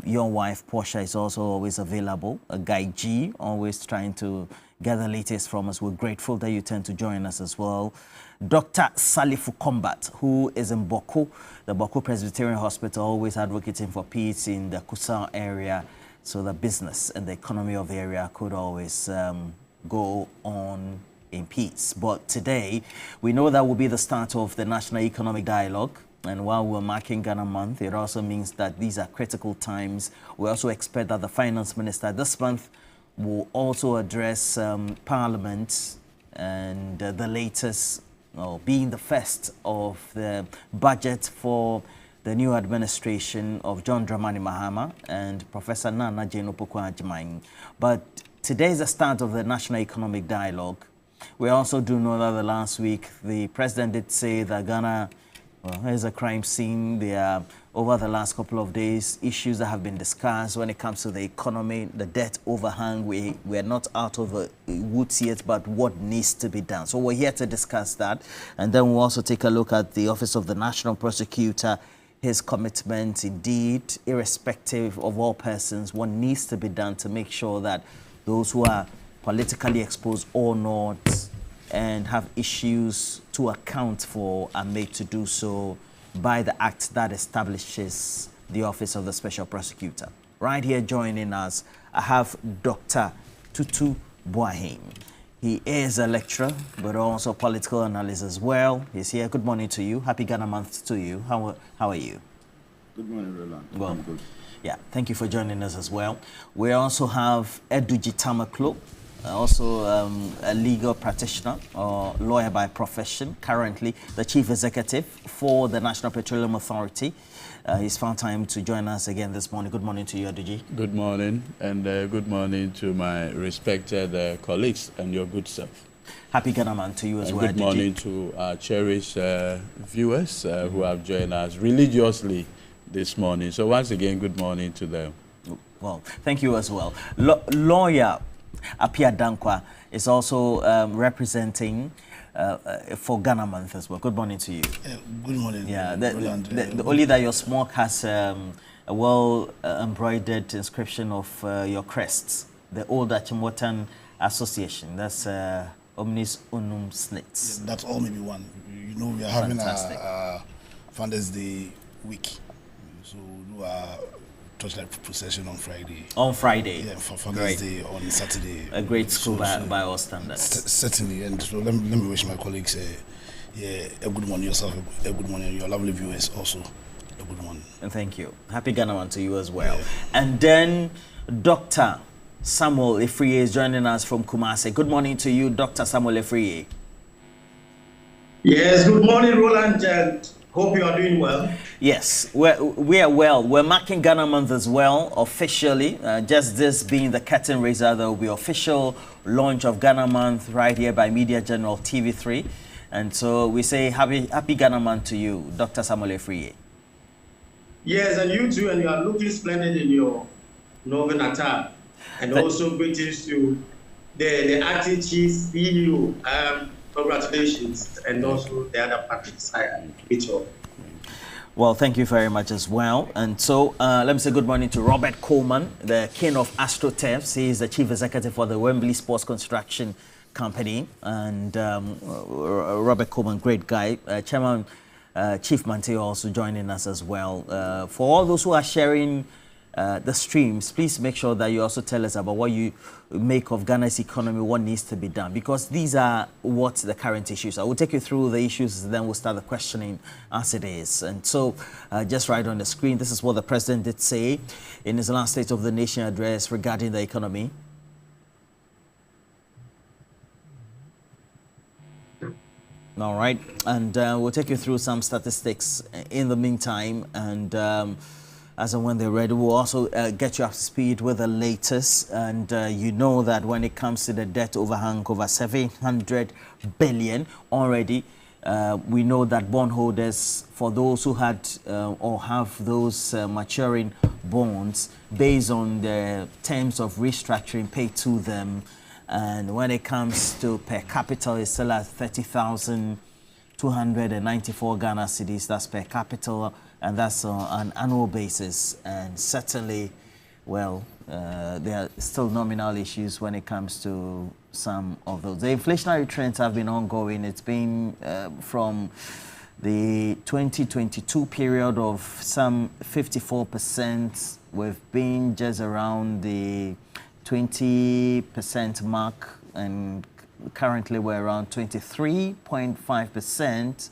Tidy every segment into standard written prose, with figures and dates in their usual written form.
Your wife, Portia, is also always available. Guy G, always trying to get the latest from us. We're grateful that you tend to join us as well. Dr. Salifu Combat, who is in Boko, the Boko Presbyterian Hospital, always advocating for peace in the Kusau area, so the business and the economy of the area could always go on in peace. But today, we know that will be the start of the National Economic Dialogue. And while we're marking Ghana Month, it also means that these are critical times. We also expect that the Finance Minister this month will also address Parliament and the latest, being the first of the budget for the new administration of John Dramani Mahama and Professor Nana Jane Opoku-Agyeman. But today is the start of the National Economic Dialogue. We also do know that the last week, the president did say that Ghana is a crime scene. There are, over the last couple of days, issues that have been discussed when it comes to the economy, the debt overhang. We're not out of the woods yet, but what needs to be done. So we're here to discuss that. And then we'll also take a look at the Office of the National Prosecutor, his commitment, indeed, irrespective of all persons, what needs to be done to make sure that those who are politically exposed or not and have issues to account for are made to do so by the act that establishes the Office of the Special Prosecutor. Right here joining us, I have Dr. Tutu Boahim. He is a lecturer, but also a political analyst as well. He's here. Good morning to you. Happy Ghana Month to you. How are you? Good morning, Roland. Well, I'm good. Yeah, thank you for joining us as well. We also have Eduji Tamaklo, also a legal practitioner or lawyer by profession, currently the Chief Executive for the National Petroleum Authority. He's found time to join us again this morning. Good morning to you, Eduji. Good morning, and good morning to my respected colleagues and your good self. Happy Ghana Month to you as and well, good Eduji. morning to our cherished viewers who have joined us religiously this morning. So once again, good morning to them. Well, thank you as well. Lawyer Apia Dankwa is also representing for Ghana Month as well. Good morning to you. Good morning. Yeah, only that your smoke has a well embroidered inscription of your crests, the Old Achimwotan Association. That's Omnis Unum Snits. Yeah, that's all maybe one. You know, we are having a Founders Day week. So we do a torchlight procession on Friday. On Friday? Yeah, for Founders Day on Saturday. A great school by all standards. Certainly. And so let me wish my colleagues a good morning, yourself, a good morning, your lovely viewers also a good morning. And thank you. Happy Ghana Month to you as well. Yeah. And then Dr. Samuel Efriye is joining us from Kumasi. Good morning to you, Dr. Samuel Efriye. Yes, good morning, Roland, and hope you are doing well. Yes, we are well. We're marking Ghana Month as well, officially. Just this being the curtain raiser, there will be official launch of Ghana Month right here by Media General TV3. And so we say happy Ghana Month to you, Dr. Samuel Efriye. Yes, and you too, and you are looking splendid in your northern attire. And also greetings to the acting chief CEO. Congratulations, and also the other parties. Well, thank you very much as well. And so let me say good morning to Robert Coleman, the king of AstroTurfs. He is the chief executive for the Wembley Sports Construction Company. And Robert Coleman, great guy. Chairman Chief Mante also joining us as well. For all those who are sharing the streams, please make sure that you also tell us about what you make of Ghana's economy, what needs to be done, because these are what the current issues are. We'll take you through the issues, then we'll start the questioning as it is. And so just right on the screen, this is what the president did say in his last State of the Nation address regarding the economy. All right, and we'll take you through some statistics in the meantime, and as and when they're ready, we'll also get you up to speed with the latest. And you know that when it comes to the debt overhang over 700 billion already, we know that bondholders, for those who had or have those maturing bonds, based on the terms of restructuring paid to them, and when it comes to per capita, it's still at 30,294 Ghana cedis. That's per capita. and that's on an annual basis. And certainly, well, there are still nominal issues when it comes to some of those. The inflationary trends have been ongoing. It's been from the 2022 period of some 54%. We've been just around the 20% mark, and currently we're around 23.5%,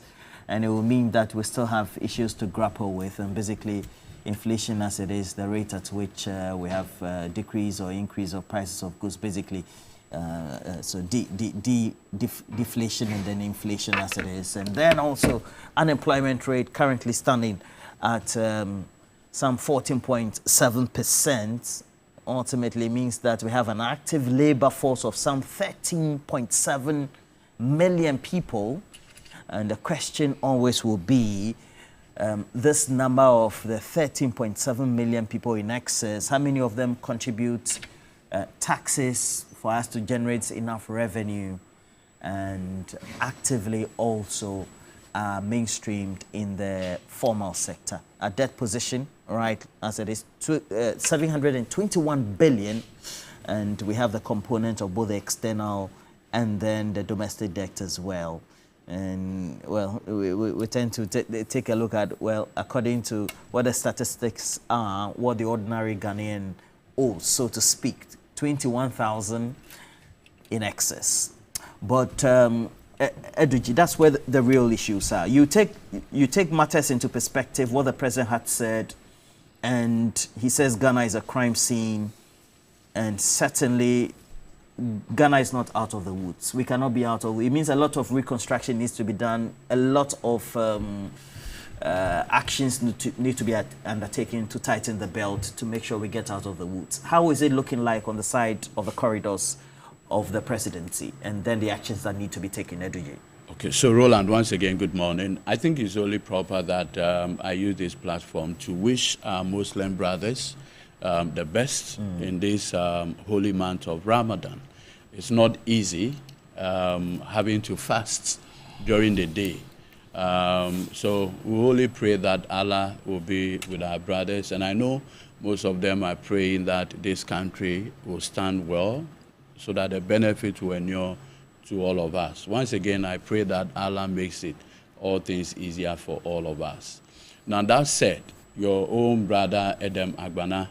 and it will mean that we still have issues to grapple with. And basically, inflation as it is, the rate at which we have decrease or increase of prices of goods, basically, so deflation and then inflation as it is. And then also unemployment rate currently standing at some 14.7%, ultimately means that we have an active labor force of some 13.7 million people. And the question always will be, this number of the 13.7 million people in excess, how many of them contribute taxes for us to generate enough revenue and actively also mainstreamed in the formal sector? Our debt position, right, as it is, 721 billion, and we have the component of both the external and then the domestic debt as well. And well, we tend to take a look at, well, according to what the statistics are, what the ordinary Ghanaian owes, so to speak, 21,000 in excess. But Eduji, that's where the real issues are. You take matters into perspective, what the president had said, and he says Ghana is a crime scene, and certainly Ghana is not out of the woods. We cannot be out of it. It means a lot of reconstruction needs to be done. A lot of actions need to be undertaken to tighten the belt to make sure we get out of the woods. How is it looking like on the side of the corridors of the presidency, and then the actions that need to be taken, Eduji? Okay, so Roland, once again, good morning. I think it's only proper that I use this platform to wish our Muslim brothers the best in this holy month of Ramadan. It's not easy having to fast during the day. So we only pray that Allah will be with our brothers. And I know most of them are praying that this country will stand well so that the benefit will endure to all of us. Once again, I pray that Allah makes it all things easier for all of us. Now that said, your own brother Edem Agbana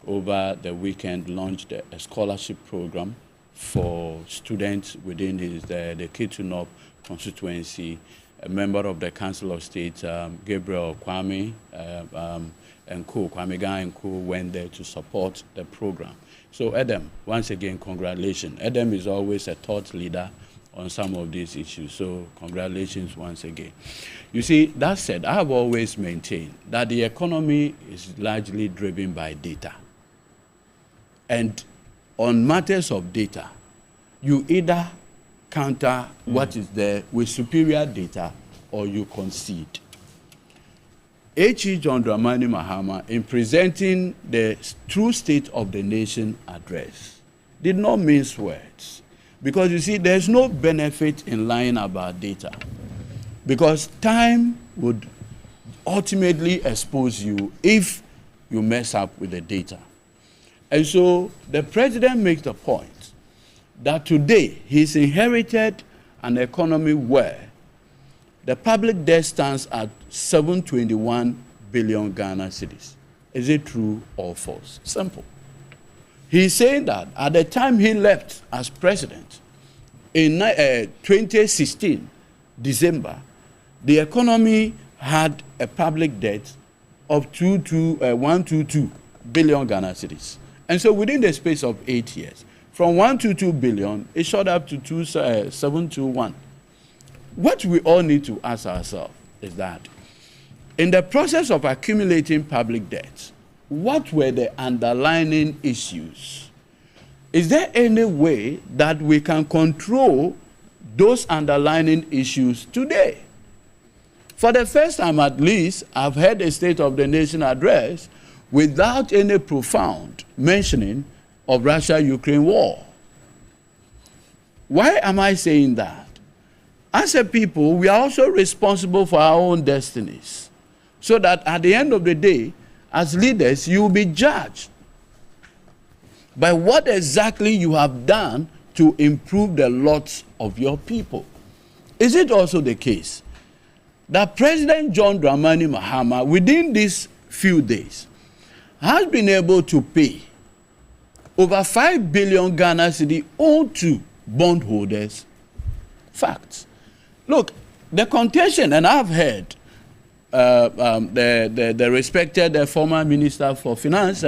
over the weekend launched a scholarship program for students within the Kitchener constituency. A member of the Council of State, Gabriel Kwame and co, Kwame Guy and co, went there to support the program. So Edem, once again, congratulations. Edem is always a thought leader on some of these issues, so congratulations once again. You see, that said, I have always maintained that the economy is largely driven by data. And on matters of data, you either counter what is there with superior data or you concede. H.E. John Dramani Mahama, in presenting the true state of the nation address, did not mince words. Because you see, there's no benefit in lying about data. Because time would ultimately expose you if you mess up with the data. And so the president makes the point that today he's inherited an economy where the public debt stands at 721 billion Ghana cedis. Is it true or false? Simple. He's saying that at the time he left as president, in 2016, December, the economy had a public debt of 122 billion Ghana cedis. And so within the space of 8 years, from 122 billion, it shot up to 721. What we all need to ask ourselves is that in the process of accumulating public debt, what were the underlying issues? Is there any way that we can control those underlying issues today? For the first time at least, I've heard a State of the Nation address without any profound mentioning of Russia-Ukraine war. Why am I saying that? As a people, we are also responsible for our own destinies. so that at the end of the day, as leaders, you will be judged by what exactly you have done to improve the lot of your people. Is it also the case that President John Dramani Mahama, within these few days, has been able to pay over 5 billion Ghana cedi owed to bondholders? Facts. Look, the contention, and I've heard the respected former Minister for Finance,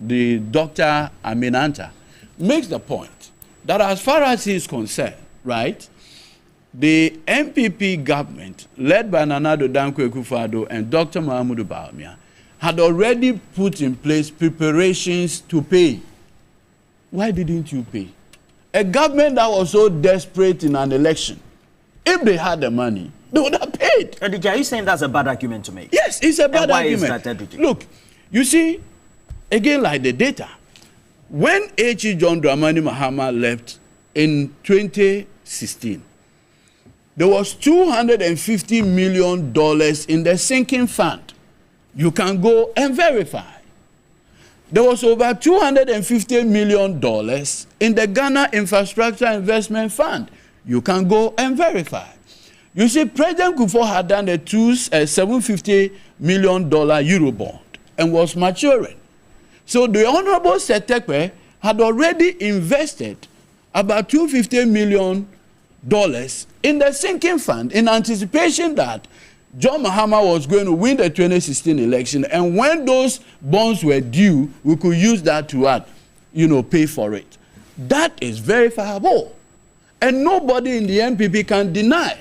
the Dr. Aminanta, makes the point that as far as he is concerned, right, the MPP government, led by Nana Addo Dankwa Akufo-Addo and Dr. Mahamudu Bawumia, had already put in place preparations to pay. Why didn't you pay? A government that was so desperate in an election, if they had the money, they would have paid. Ediji, are you saying that's a bad argument to make? Yes, it's a bad argument. Why is that, Ediji? Look, you see, again, like the data, when H.E. John Dramani Mahama left in 2016, there was $250 million in the sinking fund. You can go and verify. There was over $250 million in the Ghana Infrastructure Investment Fund. You can go and verify. You see, President Kufuor had done a $750 million Eurobond and was maturing. So the Honorable Setekpe had already invested about $250 million in the sinking fund in anticipation that John Mahama was going to win the 2016 election, and when those bonds were due, we could use that to pay for it. That is verifiable. And nobody in the MPP can deny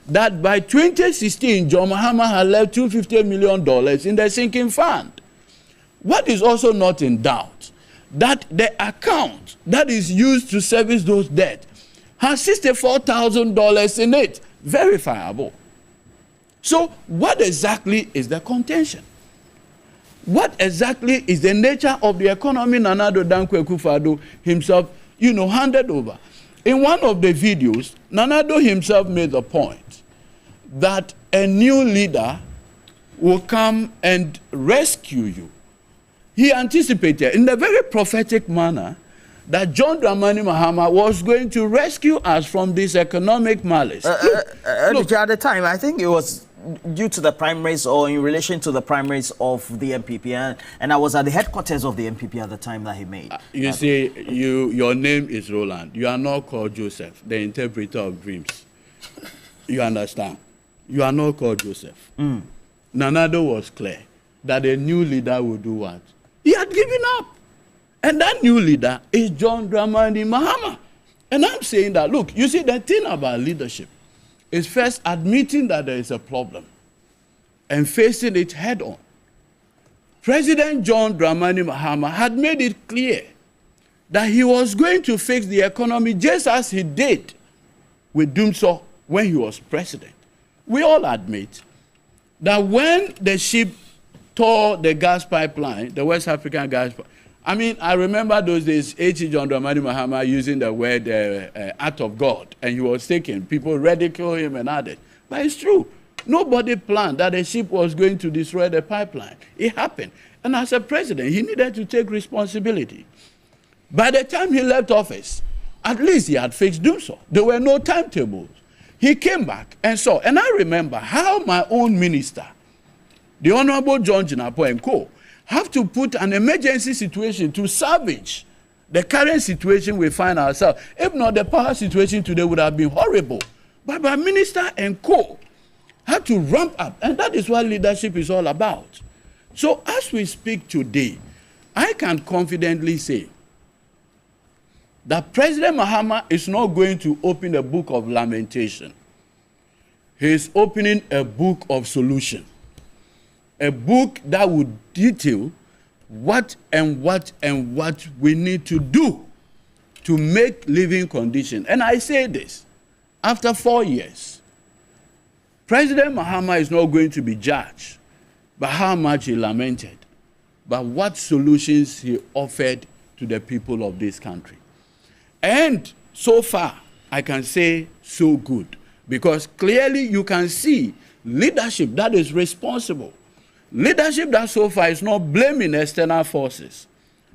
that by 2016, John Mahama had left $250 million in the sinking fund. What is also not in doubt, that the account that is used to service those debts has $64,000 in it. Verifiable. So what exactly is the contention? What exactly is the nature of the economy Nana Addo Dankwa Akufo-Addo himself, handed over? In one of the videos, Nana Addo himself made the point that a new leader will come and rescue you. He anticipated in a very prophetic manner that John Dramani Mahama was going to rescue us from this economic malice. Look, at the time, I think it was due to the primaries or in relation to the primaries of the MPP, and I was at the headquarters of the MPP at the time that he made. You see, your name is Roland. You are not called Joseph, the interpreter of dreams. You understand? You are not called Joseph. Nana Addo was clear that a new leader would do what? He had given up. And that new leader is John Dramani Mahama. And I'm saying that, look, you see, the thing about leadership is first admitting that there is a problem and facing it head on. President John Dramani Mahama had made it clear that he was going to fix the economy just as he did with Dumso when he was president. We all admit that when the ship tore the gas pipeline, the West African gas pipeline, I remember those days, H.E. John Dramani Mahama using the word act of God, and he was taken. People ridicule him and added. But it's true. Nobody planned that the ship was going to destroy the pipeline. It happened. And as a president, he needed to take responsibility. By the time he left office, at least he had fixed Dumso. There were no timetables. He came back and saw. And I remember how my own minister, the Honorable John Jinapo and co., have to put an emergency situation to salvage the current situation we find ourselves. If not, the power situation today would have been horrible. But my minister and co had to ramp up, and that is what leadership is all about. So as we speak today, I can confidently say that President Mahama is not going to open a book of lamentation. He is opening a book of solution. A book that would detail what we need to do to make living conditions. And I say this, after 4 years, President Mahama is not going to be judged by how much he lamented, but what solutions he offered to the people of this country. And so far, I can say so good, because clearly you can see leadership that is responsible. Leadership that so far is not blaming external forces.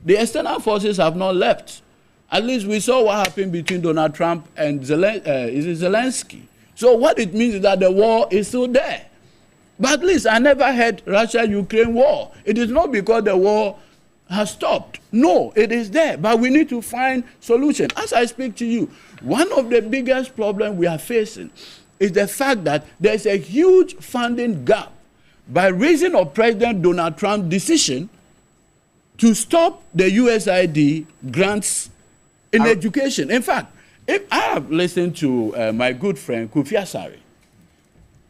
The external forces have not left. At least we saw what happened between Donald Trump and Zelensky. So what it means is that the war is still there. But at least I never heard Russia-Ukraine war. It is not because the war has stopped. No, it is there. But we need to find solution. As I speak to you, one of the biggest problems we are facing is the fact that there's a huge funding gap by reason of President Donald Trump's decision to stop the USAID grants in education. In fact, if I have listened to my good friend Kofi Asare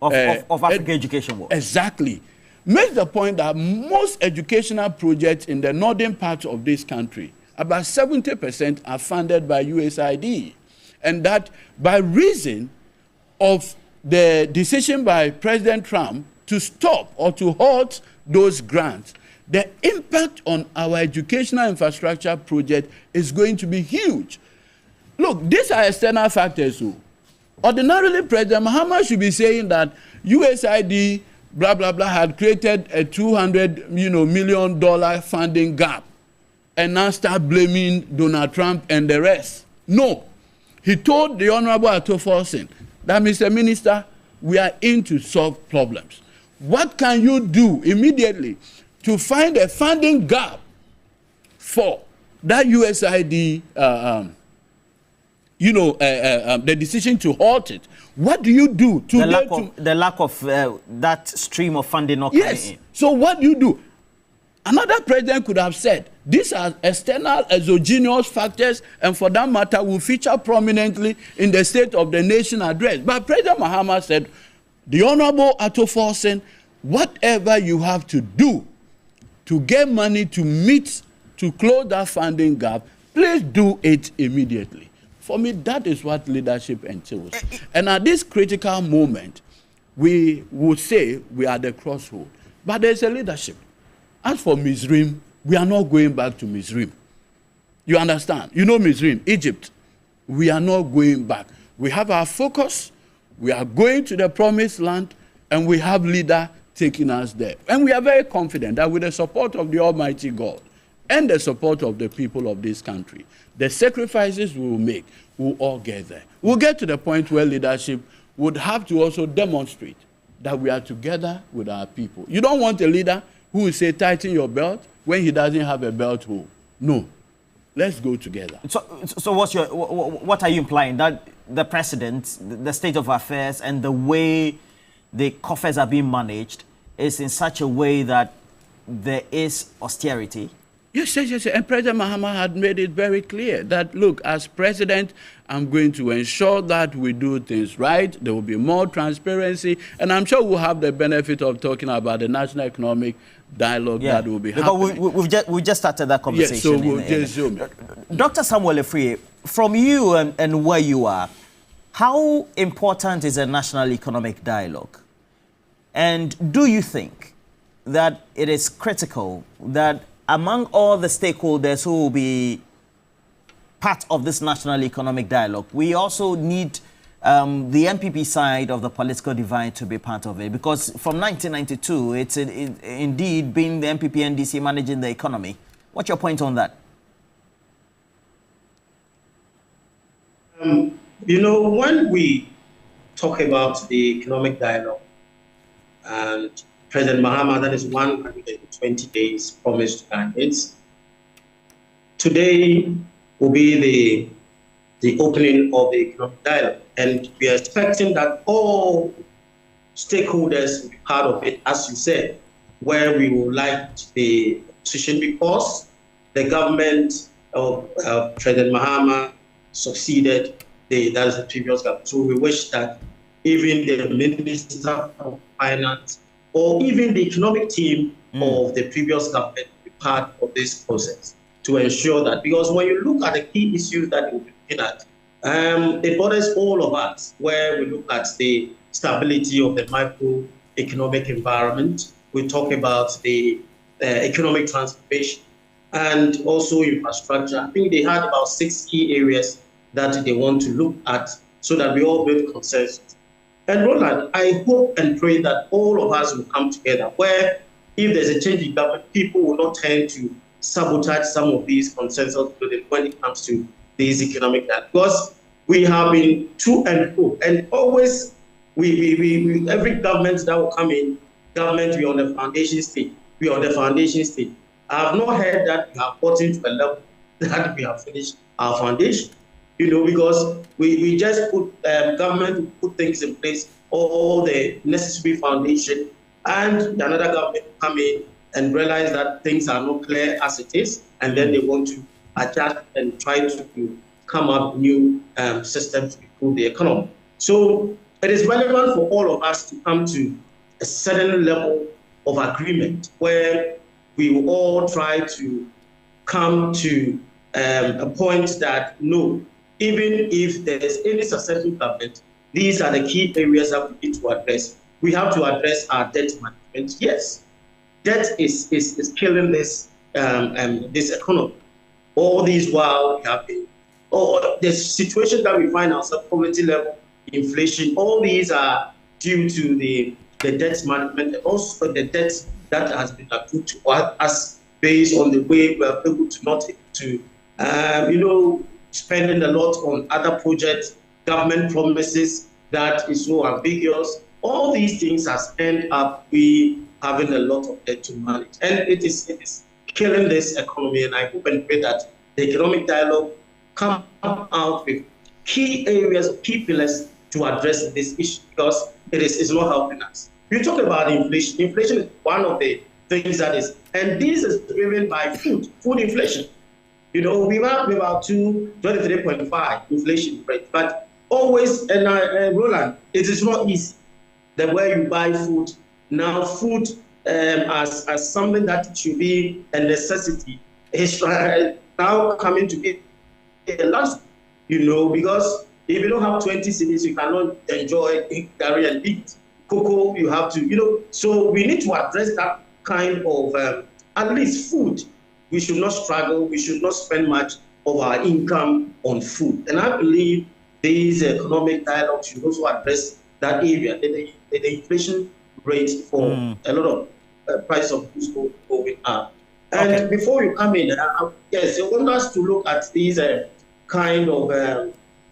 of Africa Education World. Exactly. Makes the point that most educational projects in the northern part of this country, about 70% are funded by USAID. And that by reason of the decision by President Trump to stop or to halt those grants, the impact on our educational infrastructure project is going to be huge. Look, these are external factors. Ordinarily, President Mahama should be saying that USAID, blah, blah, blah, had created a $200 million funding gap and now start blaming Donald Trump and the rest. No. He told the Honorable Ato Forson that, Mr. Minister, we are in to solve problems. What can you do immediately to find a funding gap for that USAID, the decision to halt it? What do you do to the lack of that stream of funding not coming in? So what do you do? Another president could have said, these are external exogenous factors, and for that matter will feature prominently in the State of the Nation address. But President Mahama said, the Honorable Ato Forson, whatever you have to do to get money to close that funding gap, please do it immediately. For me, that is what leadership entails. And at this critical moment, we would say we are at the crossroad. But there's a leadership. As for Mizrim, we are not going back to Mizrim. You understand? You know Mizrim, Egypt. We are not going back. We have our focus. We are going to the promised land, and we have leader taking us there. And we are very confident that with the support of the Almighty God and the support of the people of this country, the sacrifices we will make will all get there. We'll get to the point where leadership would have to also demonstrate that we are together with our people. You don't want a leader who will say, tighten your belt, when he doesn't have a belt hole. No. Let's go together. So what are you implying? That the president, the state of affairs, and the way the coffers are being managed is in such a way that there is austerity? Yes. And President Mahama had made it very clear that, look, as president, I'm going to ensure that we do things right. There will be more transparency. And I'm sure we'll have the benefit of talking about the national economic dialogue that will be happening. We've just started that conversation. Yes, so we'll just zoom. Dr. Samuel Efree, from you and where you are, how important is a national economic dialogue? And do you think that it is critical that among all the stakeholders who will be part of this national economic dialogue, we also need the MPP side of the political divide to be part of it? Because from 1992, it's indeed been the MPP NDC managing the economy. What's your point on that? When we talk about the economic dialogue, and President Mahama, that is 120 days promised to candidates. Today will be the opening of the economic dialogue, and we are expecting that all stakeholders will be part of it, as you said, where we would like the opposition, because the government of President Mahama succeeded that is the previous government. So we wish that even the Minister of Finance or even the economic team of the previous government be part of this process to ensure that, because when you look at the key issues that we'll be looking at, it bothers all of us, where we look at the stability of the microeconomic environment, we talk about the economic transformation, and also infrastructure. I think they had about 6 key areas that they want to look at so that we all build consensus. And Roland, I hope and pray that all of us will come together where if there's a change in government, people will not tend to sabotage some of these consensus when it comes to these economic data. Because we have been to and fro, and always every government that will come in, government, we are on the foundation state. We are on the foundation state. I have not heard that we have gotten to a level that we have finished our foundation. Because we just put government put things in place, all the necessary foundation, and another government come in and realize that things are not clear as it is, and then they want to adjust and try to come up new systems to improve the economy. So it is relevant for all of us to come to a certain level of agreement where we will all try to come to a point that no, even if there is any successful government, these are the key areas that we need to address. We have to address our debt management. Yes, debt is killing this economy. All these while we have been, the situation that we find ourselves, poverty level, inflation, all these are due to the debt management, and also the debt that has been accrued to us based on the way we are able to not to, spending a lot on other projects, government promises that is so ambiguous. All these things has ended up we having a lot of debt to manage, and it is killing this economy. And I hope and pray that the economic dialogue come out with key areas, key pillars to address this issue, because it is not helping us. You talk about inflation. Inflation is one of the things that is, and this is driven by food inflation. We have about 23.5 inflation rate, but always, and Roland, it is not easy. The way you buy food now, food as something that should be a necessity is now coming to be a luxury. Because if you don't have 20 cedis, you cannot enjoy curry and eat. Cocoa, you have to, So we need to address that kind of at least food. We should not struggle. We should not spend much of our income on food. And I believe these economic dialogue should also address that area, the inflation rate for a lot of price of goods going up. And okay, before you come in, yes, I want us to look at these kind of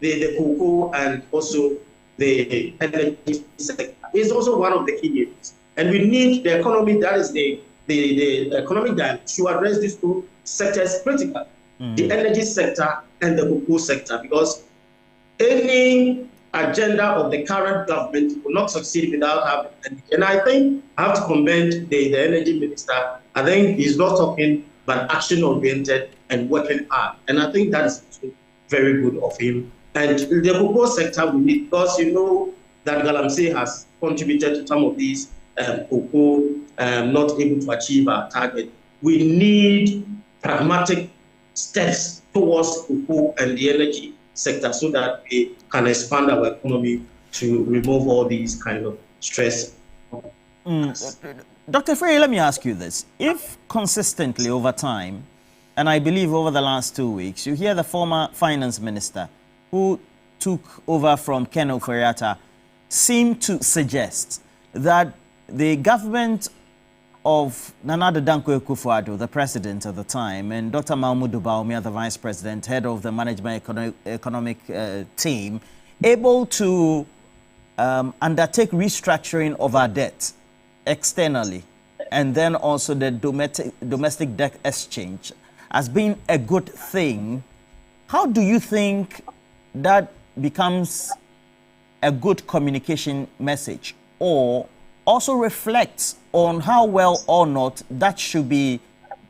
the cocoa and also the energy sector. It's also one of the key areas. And we need the economy, that is the economic dialogue, to address these two sectors critically, the energy sector and the cocoa sector, because any agenda of the current government will not succeed without having energy. And I think I have to commend the energy minister. I think he's not talking, but action-oriented and working hard. And I think that is very good of him. And the cocoa sector we need, because that Galamsey has contributed to some of these cocoa not able to achieve our target. We need pragmatic steps towards cocoa and the energy sector so that we can expand our economy to remove all these kind of stress. Dr. Frey, let me ask you this. If consistently over time, and I believe over the last 2 weeks, you hear the former finance minister who took over from Ken Ofori-Atta seem to suggest that the government of Nana Addo Dankwa Akufo-Addo, the president at the time, and Dr. Mahmoud Bawumia, the vice president, head of the management economic team, able to undertake restructuring of our debt externally, and then also the domestic debt exchange as being a good thing. How do you think that becomes a good communication message, or also reflects on how well or not that should be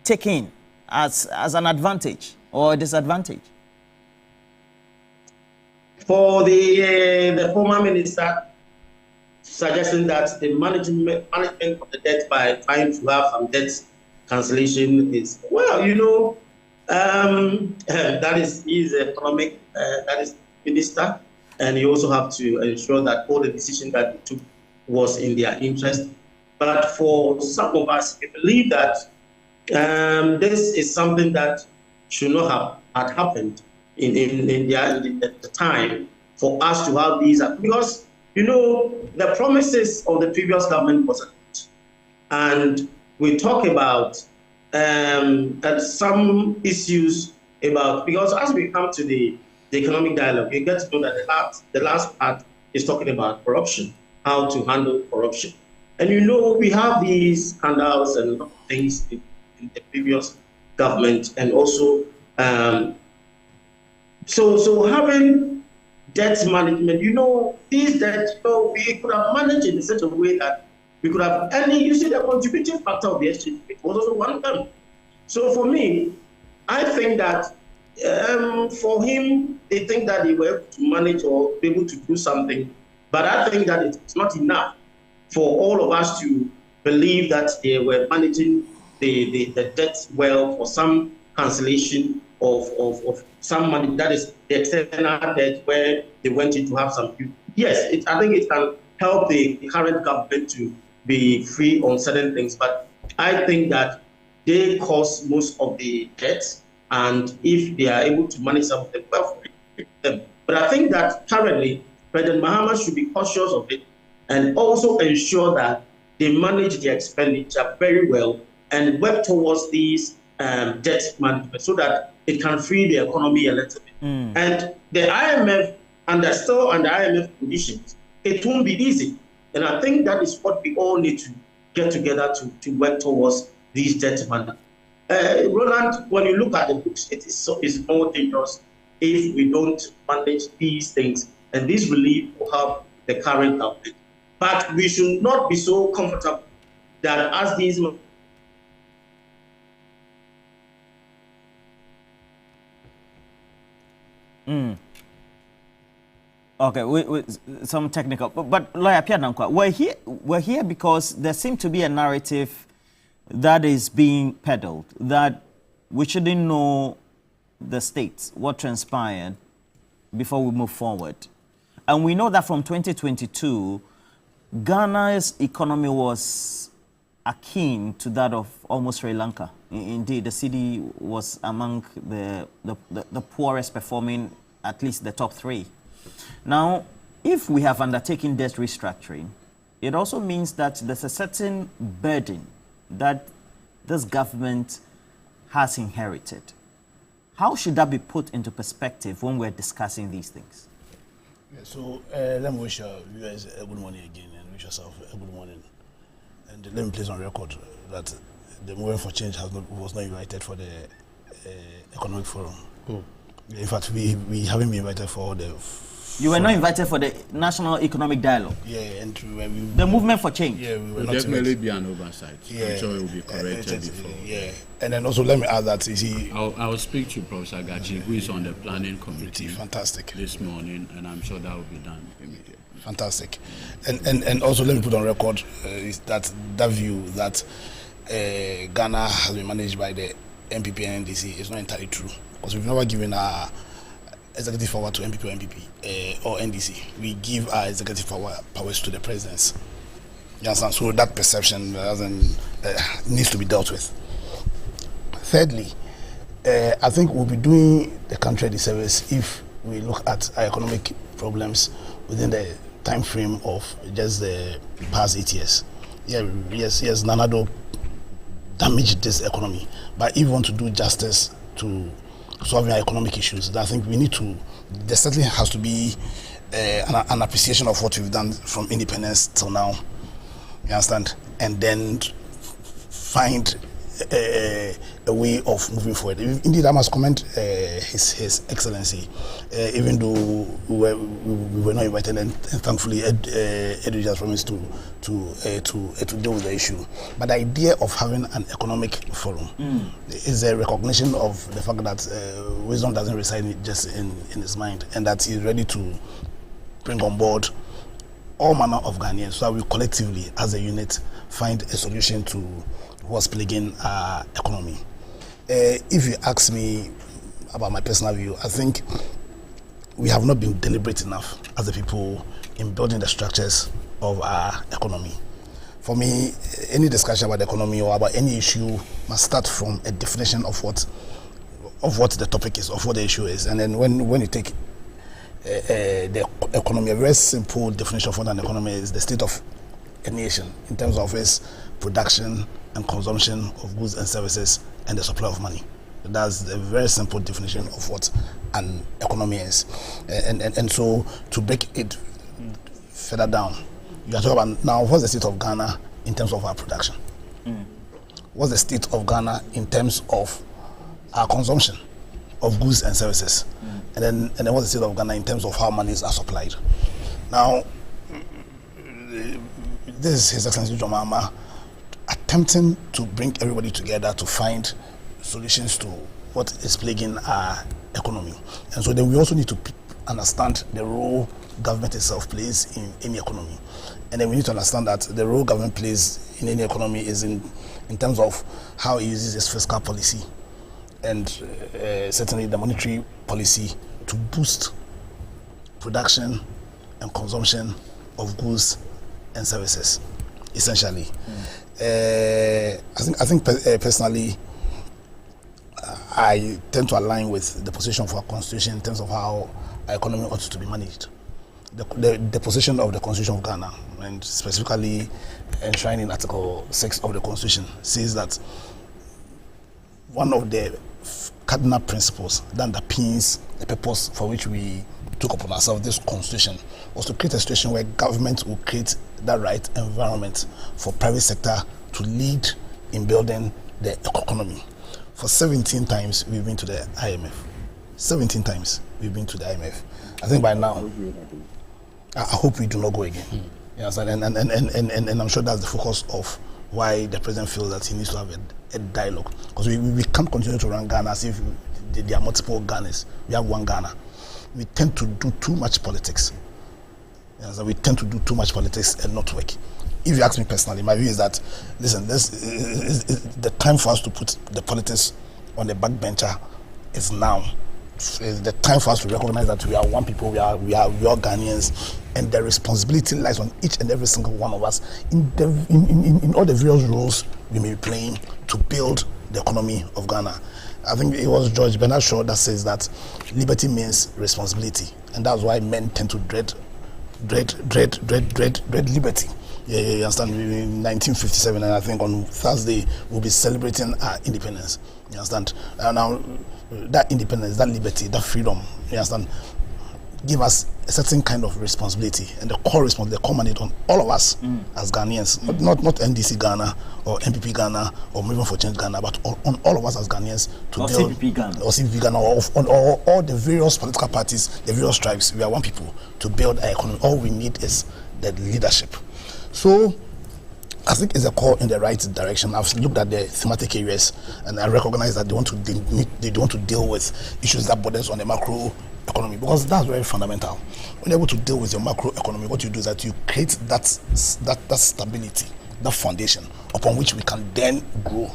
taken as an advantage or a disadvantage? For the former minister suggesting that the management of the debt by trying to have some debt cancellation is, that is his economic, that is minister, and you also have to ensure that all the decisions that he took was in their interest. But for some of us, we believe that this is something that should not have happened in the time for us to have these, because the promises of the previous government was a lot. And we talk about some issues because as we come to the economic dialogue, you get to know that the last part is talking about corruption, how to handle corruption. And we have these scandals and things in the previous government, and also so having debt management, these debts, we could have managed in such a way that we could have the contributing factor of the exchange rate was also one of them. So for me, I think that for him, they think that they were able to manage or be able to do something, but I think that it's not enough for all of us to believe that they were managing the debt well for some cancellation of some money, that is the external debt, where they went in to have some. Yes, I think it can help the current government to be free on certain things, but I think that they cause most of the debts, and if they are able to manage some of them, well, them. But I think that currently President Mahama should be cautious of it and also ensure that they manage their expenditure very well and work towards these debt management so that it can free the economy a little bit. And the IMF, under IMF conditions, it won't be easy. And I think that is what we all need to get together to work towards these debt management. Roland, when you look at the books, it's more dangerous if we don't manage these things, and this relief will help the current government. But we should not be so comfortable that as these Okay, with some technical, but Lawyer Pierre Nankwa, we're here because there seems to be a narrative that is being peddled that we shouldn't know the states, what transpired before we move forward. And we know that from 2022, Ghana's economy was akin to that of almost Sri Lanka. Indeed, the city was among the poorest performing, at least the top three. Now, if we have undertaken debt restructuring, it also means that there's a certain burden that this government has inherited. How should that be put into perspective when we're discussing these things? Yeah, so let me wish you guys a good morning again, and wish yourself a good morning. And let me place on record that the Movement for Change was not invited for the Economic Forum. In fact, we haven't been invited for the... You were not invited for the National Economic Dialogue? Yeah, and the Movement for Change? Yeah, we were not definitely be an oversight. Yeah. I'm sure it will be corrected before. Yeah, and then also let me add that, you see... I'll speak to Professor Gachi, who is on the planning committee. Fantastic. This morning, and I'm sure that will be done immediately. Fantastic. And also let me put on record is that view that Ghana has been managed by the MPP and NDC is not entirely true, because we've never given our executive power to MPP or NPP or NDC. We give our executive powers to the presidents. You understand? So that perception needs to be dealt with. Thirdly, I think we'll be doing the country a disservice if we look at our economic problems within the time frame of just the past 8 years. Yes, Nanado damaged this economy, but if we want to do justice to solving our economic issues, I think we need to, there certainly has to be an appreciation of what we've done from independence till now, you understand, and then find a way of moving forward. Indeed, I must commend His Excellency, even though we were not invited, and thankfully Edu just promised to deal with the issue. But the idea of having an economic forum is a recognition of the fact that wisdom doesn't reside just in his mind, and that he's ready to bring on board all manner of Ghanaians, so that we collectively, as a unit, find a solution to what's plaguing our economy. If you ask me about my personal view, I think we have not been deliberate enough as a people in building the structures of our economy. For me, any discussion about the economy or about any issue must start from a definition of what the topic is, of what the issue is. And then when you take the economy. A very simple definition for an economy is the state of a nation in terms of its production and consumption of goods and services and the supply of money. That's a very simple definition of what an economy is. And so to break it further down, you are talking about now what's the state of Ghana in terms of our production? What's the state of Ghana in terms of our consumption of goods and services? And then what's the state of Ghana in terms of how monies are supplied? Now, this is His Excellency John Mahama attempting to bring everybody together to find solutions to what is plaguing our economy. And so then we also need to understand the role government itself plays in any economy. And then we need to understand that the role government plays in any economy is in terms of how it uses its fiscal policy and certainly the monetary policy to boost production and consumption of goods and services, essentially. I think personally, I tend to align with the position of our constitution in terms of how our economy ought to be managed. The position of the Constitution of Ghana, and specifically enshrined in Article 6 of the Constitution, says that one of the cardinal principles that underpins the purpose for which we took upon ourselves this Constitution was to create a situation where government will create that right environment for private sector to lead in building the economy. For 17 times we've been to the IMF. 17 times we've been to the IMF. I think by now, I hope we do not go again. Yes, and I'm sure that's the focus of why the president feels that he needs to have a dialogue. Because we can't continue to run Ghana as if there are multiple Ghanas. We have one Ghana. We tend to do too much politics. Yes, we tend to do too much politics and not work. If you ask me personally, my view is that, listen, this is the time for us to put the politics on the backbencher is now. It's the time for us to recognize that we are one people, we are all Ghanaians, and the responsibility lies on each and every single one of us in all the various roles we may be playing to build the economy of Ghana. I think it was George Bernard Shaw that says that liberty means responsibility, and that's why men tend to dread liberty. Yeah, you understand? In 1957, and I think on Thursday we'll be celebrating our independence. You understand? Now, that independence, that liberty, that freedom, you understand, give us a certain kind of responsibility, and the core responsibility, the core mandate on all of us as Ghanaians, not NDC Ghana or MPP Ghana or Movement for Change Ghana, but on all of us as Ghanaians to or build CPP Ghana or CPP Ghana or all the various political parties, the various tribes. We are one people to build our economy. All we need is the leadership. So I think it's a call in the right direction. I've looked at the thematic areas, and I recognize that they want to deal with issues that borders on the macro economy, because that's very fundamental. When you're able to deal with your macro economy, what you do is that you create that stability, that foundation upon which we can then grow.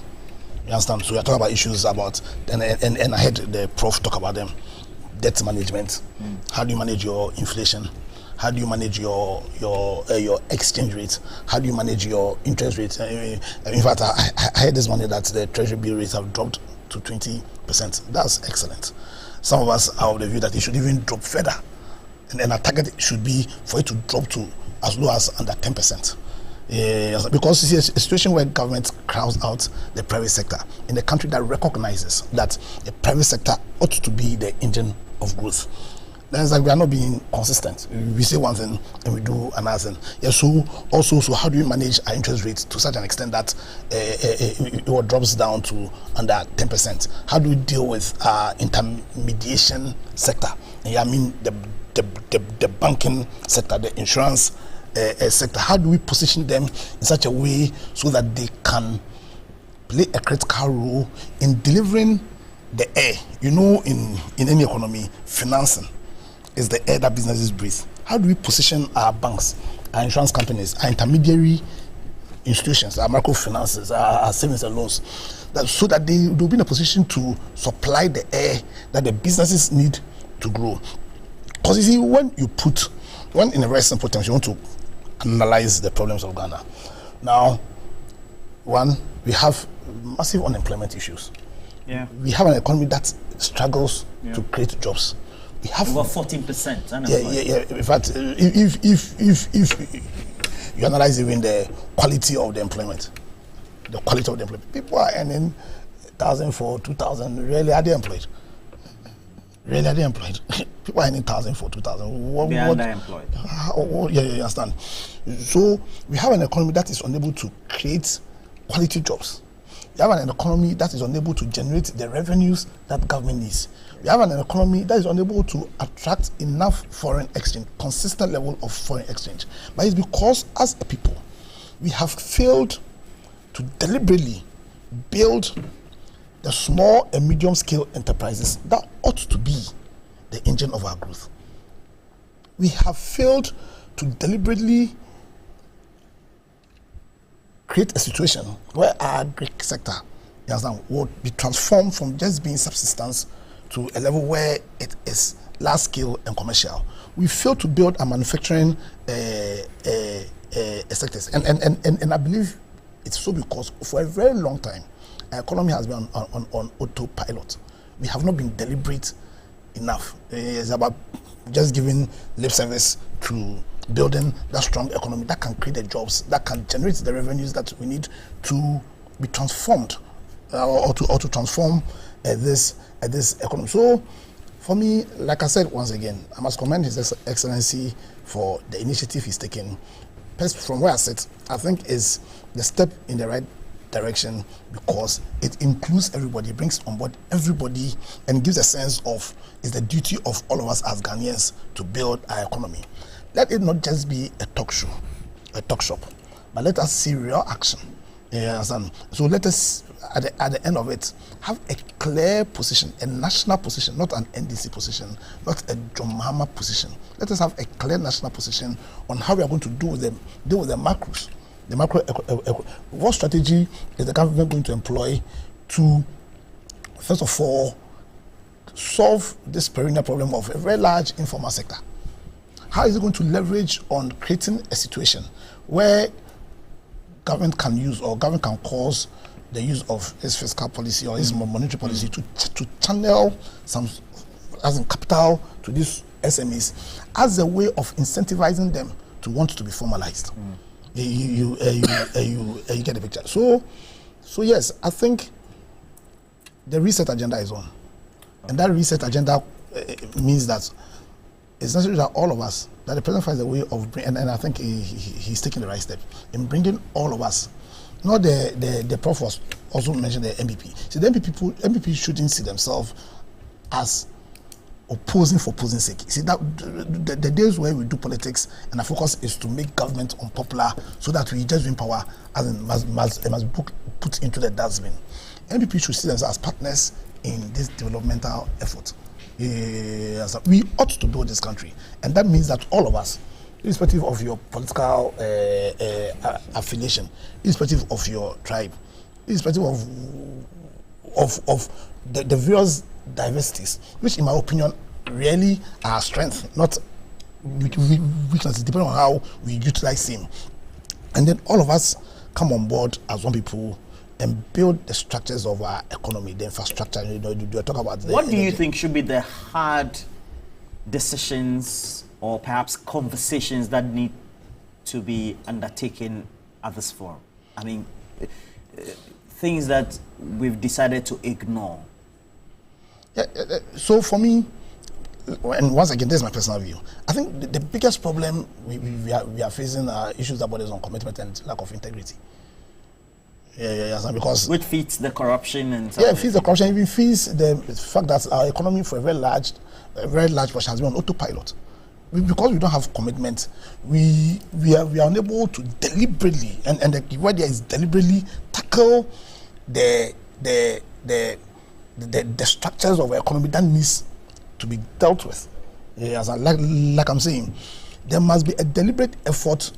You understand? So we're talking about issues about, and I heard the prof talk about them, debt management. How do you manage your inflation? How do you manage your exchange rate? How do you manage your interest rate? In fact, I heard this morning that the treasury bill rates have dropped to 20%. That's excellent. Some of us are of the view that it should even drop further. And then our target should be for it to drop to as low as under 10%. Because you see a situation where government crowds out the private sector in a country that recognizes that the private sector ought to be the engine of growth. Then it's like we are not being consistent. We say one thing and we do another thing. Yeah, so how do we manage our interest rates to such an extent that it drops down to under 10%? How do we deal with our intermediation sector? Yeah, I mean the banking sector, the insurance sector. How do we position them in such a way so that they can play a critical role in delivering the air? You know, in any economy, financing is the air that businesses breathe. How do we position our banks, our insurance companies, our intermediary institutions, our microfinances, our savings and loans, so that they'll be in a position to supply the air that the businesses need to grow? Because you see, when in a very simple terms, you want to analyze the problems of Ghana. Now, one, we have massive unemployment issues. Yeah. We have an economy that struggles to create jobs. We have over 14% Yeah. unemployed. In fact, if you analyze even the quality of the employment, people are earning 1,000 2,000. Rarely are they employed. People are earning 1,000 2,000. They are underemployed. You understand? So we have an economy that is unable to create quality jobs. We have an economy that is unable to generate the revenues that government needs. We have an economy that is unable to attract enough foreign exchange, consistent level of foreign exchange. But it's because as a people, we have failed to deliberately build the small and medium scale enterprises that ought to be the engine of our growth. We have failed to deliberately create a situation where our agri sector would be transformed from just being subsistence to a level where it is large scale and commercial. We failed to build a manufacturing sectors, and I believe it's so because for a very long time our economy has been on autopilot. We have not been deliberate enough. It's about just giving lip service to building that strong economy that can create the jobs, that can generate the revenues that we need to be transformed or to transform this economy. So for me, like I said once again, I must commend His Excellency for the initiative he's taken. From where I sit, I think is the step in the right direction because it includes everybody, brings on board everybody, and gives a sense of it's the duty of all of us as Ghanaians to build our economy. Let it not just be a talk show, a talk shop, but let us see real action. So let us, at the end of it, have a clear position, a national position, not an NDC position, not a John Mahama position. Let us have a clear national position on how we are going to deal with the macros. The macro, what strategy is the government going to employ to, first of all, solve this perennial problem of a very large informal sector? How is it going to leverage on creating a situation where government can use or government can cause the use of its fiscal policy or its monetary policy to channel some as in capital to these SMEs as a way of incentivizing them to want to be formalized? You get the picture. So yes, I think the reset agenda is on, and that reset agenda means that it's necessary that all of us, that the president finds a way of bringing, and I think he's taking the right step in bringing all of us. Not the prof was also mentioned the MPP. See, the MPP shouldn't see themselves as opposing for opposing sake. See, that the days where we do politics and our focus is to make government unpopular so that we just win power, as in must be put into the dustbin. MPP should see themselves as partners in this developmental effort. We ought to build this country, and that means that all of us, irrespective of your political affiliation, irrespective of your tribe, irrespective of the various diversities, which in my opinion really are strength, not weaknesses, depending on how we utilize them. And then all of us come on board as one people and build the structures of our economy, the infrastructure. You talk about what do you think should be the hard decisions or perhaps conversations that need to be undertaken at this forum? I mean, things that we've decided to ignore. So for me, and once again, this is my personal view, I think the biggest problem we are facing are issues that borders on commitment and lack of integrity. Because which feeds the corruption and it feeds the corruption, even feeds the fact that our economy for a very large portion has been on autopilot. Because we don't have commitment, we are unable to deliberately, and the word there is deliberately, tackle the structures of our economy that needs to be dealt with. Like I'm saying, there must be a deliberate effort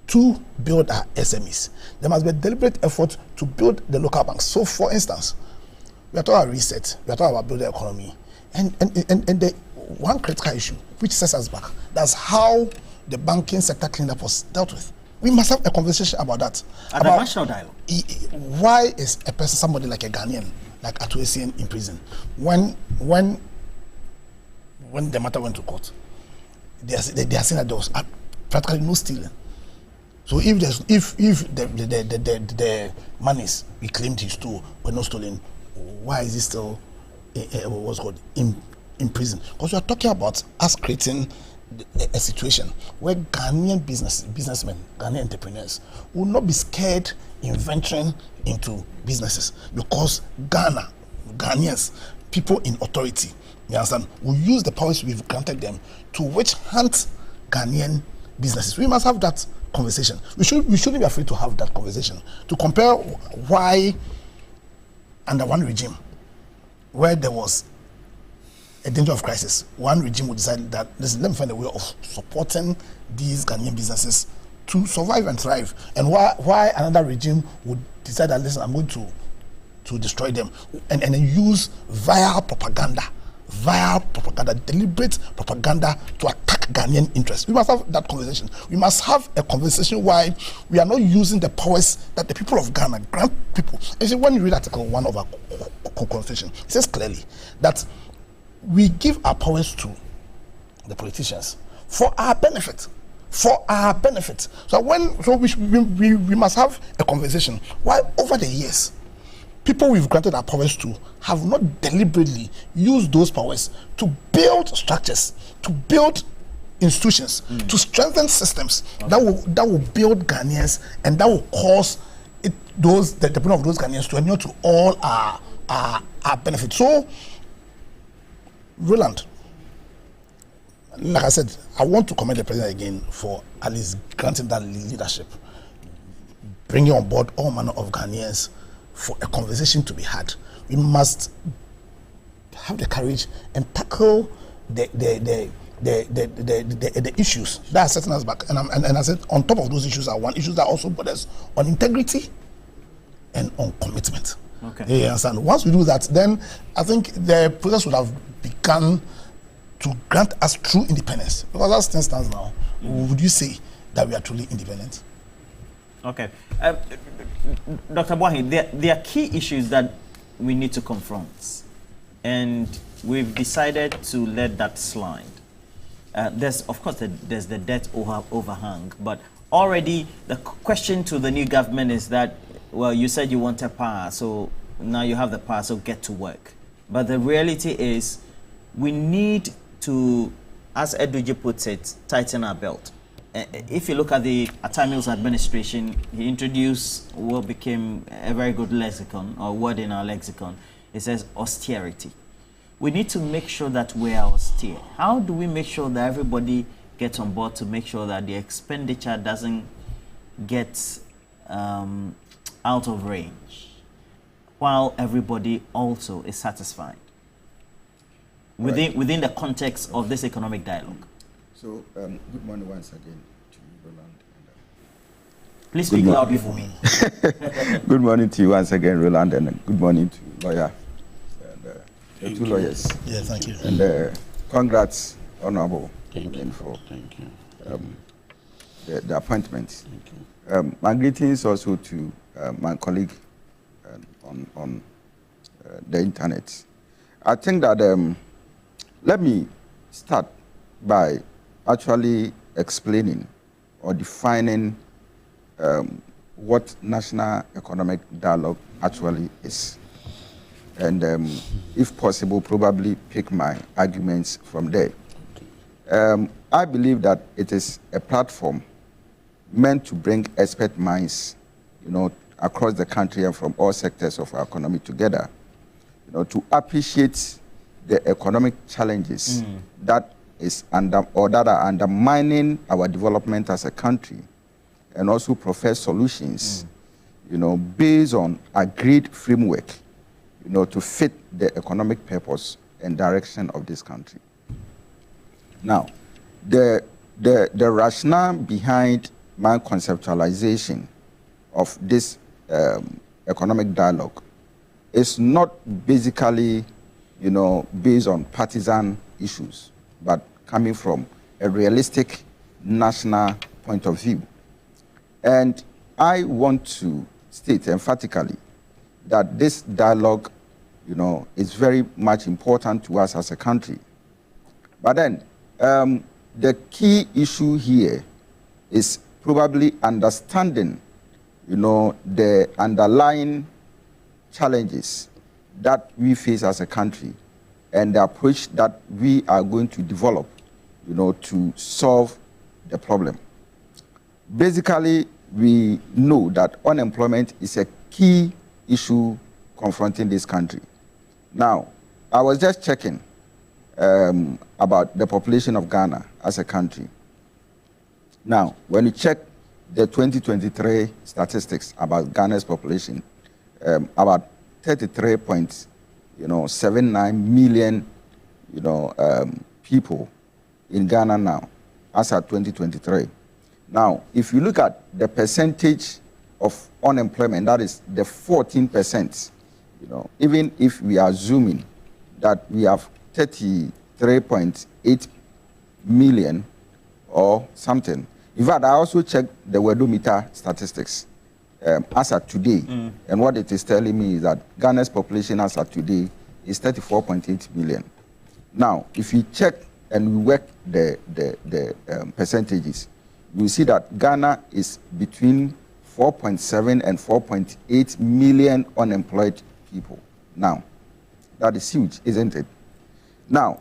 to build our SMEs. There must be a deliberate effort to build the local banks. So, for instance, we are talking about reset, we are talking about building the economy, and the one critical issue which sets us back, that's how the banking sector cleanup was dealt with. We must have a conversation about that. At the national dialogue. Why is a person, somebody like a Ghanaian, like Atuesian, in prison? When when the matter went to court, they are saying that there was practically no stealing. So if the monies we claimed he stole were not stolen, why is he still what's called in prison? Because we are talking about us creating a situation where Ghanaian businessmen, Ghanaian entrepreneurs will not be scared in venturing into businesses, because Ghanaians, people in authority, you understand, will use the powers we've granted them to witch hunt Ghanaian businesses. We must have that conversation. We shouldn't be afraid to have that conversation, to compare why under one regime where there was a danger of crisis, one regime would decide that, listen, let me find a way of supporting these Ghanaian businesses to survive and thrive, and why another regime would decide that, listen, I'm going to destroy them, and then use vile propaganda, deliberate propaganda to attack Ghanaian interests. We must have that conversation. We must have a conversation why we are not using the powers that the people of Ghana grant people. And see, when you read Article 1 of our Constitution, it says clearly that we give our powers to the politicians for our benefit. So we must have a conversation why over the years people we've granted our powers to have not deliberately used those powers to build structures, to build institutions, to strengthen systems that will build Ghanaians, and that will cause the people of those Ghanaians to adhere to all our benefits. So, Roland, like I said, I want to commend the president again for at least granting that leadership, bringing on board all manner of Ghanaians for a conversation to be had. We must have the courage and tackle the issues that are setting us back. And I said, on top of those issues issues that also put us on integrity and on commitment. Okay. You understand? Once we do that, then I think the process would have begun to grant us true independence. Because as things stands now, would you say that we are truly independent? Okay. Dr. Boahi, there are key issues that we need to confront, and we've decided to let that slide. There's the debt overhang, but already the question to the new government is that, well, you said you wanted power, so now you have the power, so get to work. But the reality is we need to, as Edwige puts it, tighten our belt. If you look at the Atamil's administration, he introduced what became a very good lexicon, or word in our lexicon. It says austerity. We need to make sure that we are austere. How do we make sure that everybody gets on board to make sure that the expenditure doesn't get out of range, while everybody also is satisfied within the context of this economic dialogue? So, good morning once again to you, Roland. Please speak loudly for me. Good morning to you once again, Roland, and good morning to lawyer and the two lawyers. Yeah, thank you. And congrats, Honorable, Thank you. for Thank you. The appointment. Thank you. My greetings also to my colleague on the internet. I think that let me start by actually explaining or defining what national economic dialogue actually is. And if possible, probably pick my arguments from there. I believe that it is a platform meant to bring expert minds, across the country and from all sectors of our economy together, to appreciate the economic challenges that are undermining our development as a country, and also profess solutions, based on agreed framework, to fit the economic purpose and direction of this country. Now, the rationale behind my conceptualization of this economic dialogue is not basically, based on partisan issues, but coming from a realistic national point of view. And I want to state emphatically that this dialogue, is very much important to us as a country, But then the key issue here is probably understanding, the underlying challenges that we face as a country and the approach that we are going to develop, to solve the problem. Basically, we know that unemployment is a key issue confronting this country. Now, I was just checking about the population of Ghana as a country. Now, when you check the 2023 statistics about Ghana's population, about 33.79 million, people in Ghana now, as at 2023. Now, if you look at the percentage of unemployment, that is the 14%, even if we are assuming that we have 33.8 million or something. In fact, I also checked the Worldometer statistics as at today, and what it is telling me is that Ghana's population as at today is 34.8 million. Now, if you check and we work the percentages, you see that Ghana is between 4.7 and 4.8 million unemployed people. Now, that is huge, isn't it? Now,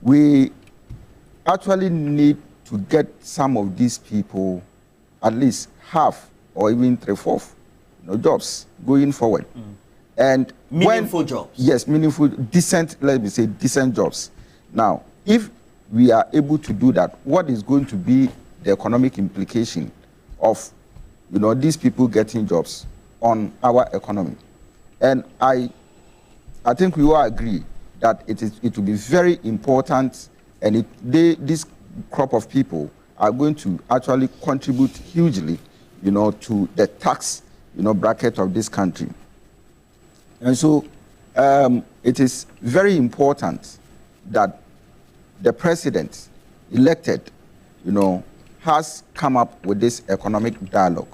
we actually need to get some of these people at least half or even 3/4 jobs going forward. And meaningful jobs. Yes, meaningful, decent, let me say decent jobs. Now, if we are able to do that, what is going to be the economic implication of these people getting jobs on our economy? And I think we all agree that it will be very important, and this crop of people are going to actually contribute hugely, to the tax, bracket of this country. And so it is very important that the president elected, has come up with this economic dialogue.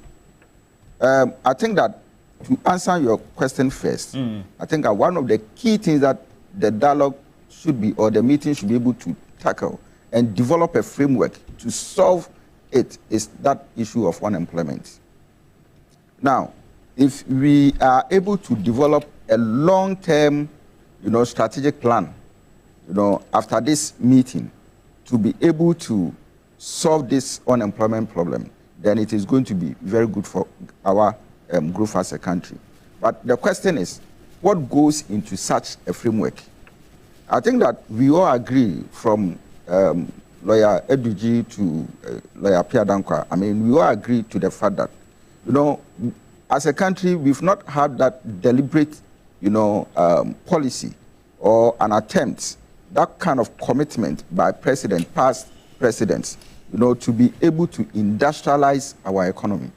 I think that to answer your question first, I think that one of the key things that the dialogue should be, or the meeting should be able to tackle and develop a framework to solve it, is that issue of unemployment. Now, if we are able to develop a long-term, strategic plan, after this meeting, to be able to solve this unemployment problem, then it is going to be very good for our growth as a country. But the question is, what goes into such a framework? I think that we all agree, from Lawyer Eduji to Lawyer Pierre Dankwa, we all agree to the fact that, as a country, we've not had that deliberate, policy or an attempt, that kind of commitment by past presidents, to be able to industrialize our economy.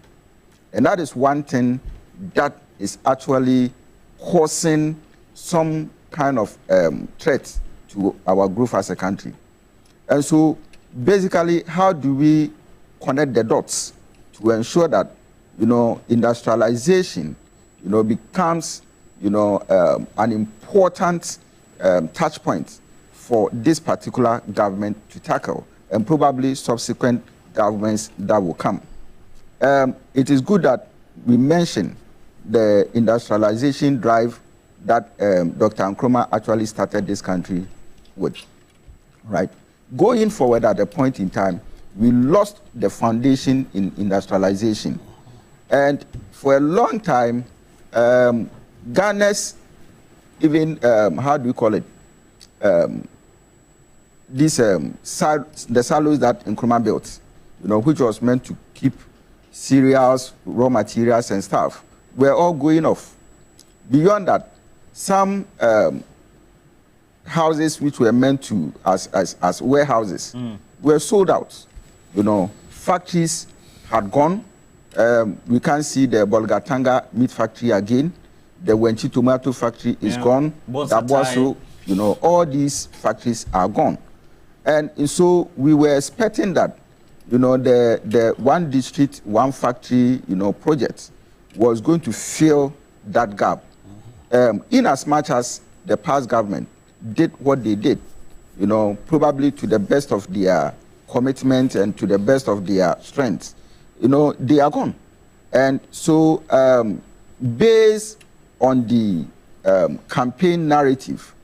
And that is one thing that is actually causing some kind of threat to our growth as a country. And so, basically, how do we connect the dots to ensure that, industrialization, becomes, an important touch point for this particular government to tackle, and probably subsequent governments that will come. It is good that we mention the industrialization drive that Dr. Nkrumah actually started this country with, right? Going forward at a point in time, we lost the foundation in industrialization. And for a long time, Ghana's, even, how do we call it? The silos that Nkrumah built, which was meant to keep cereals, raw materials, and stuff, were all going off. Beyond that, some houses which were meant to as warehouses were sold out. Factories had gone. We can't see the Bolgatanga meat factory again. The Wenchi tomato factory is gone. Dabuaso, all these factories are gone. And so we were expecting that, the one district, one factory, project was going to fill that gap. In as much as the past government did what they did, you know, probably to the best of their commitment and to the best of their strength, you know, they are gone. And so based on the campaign narrative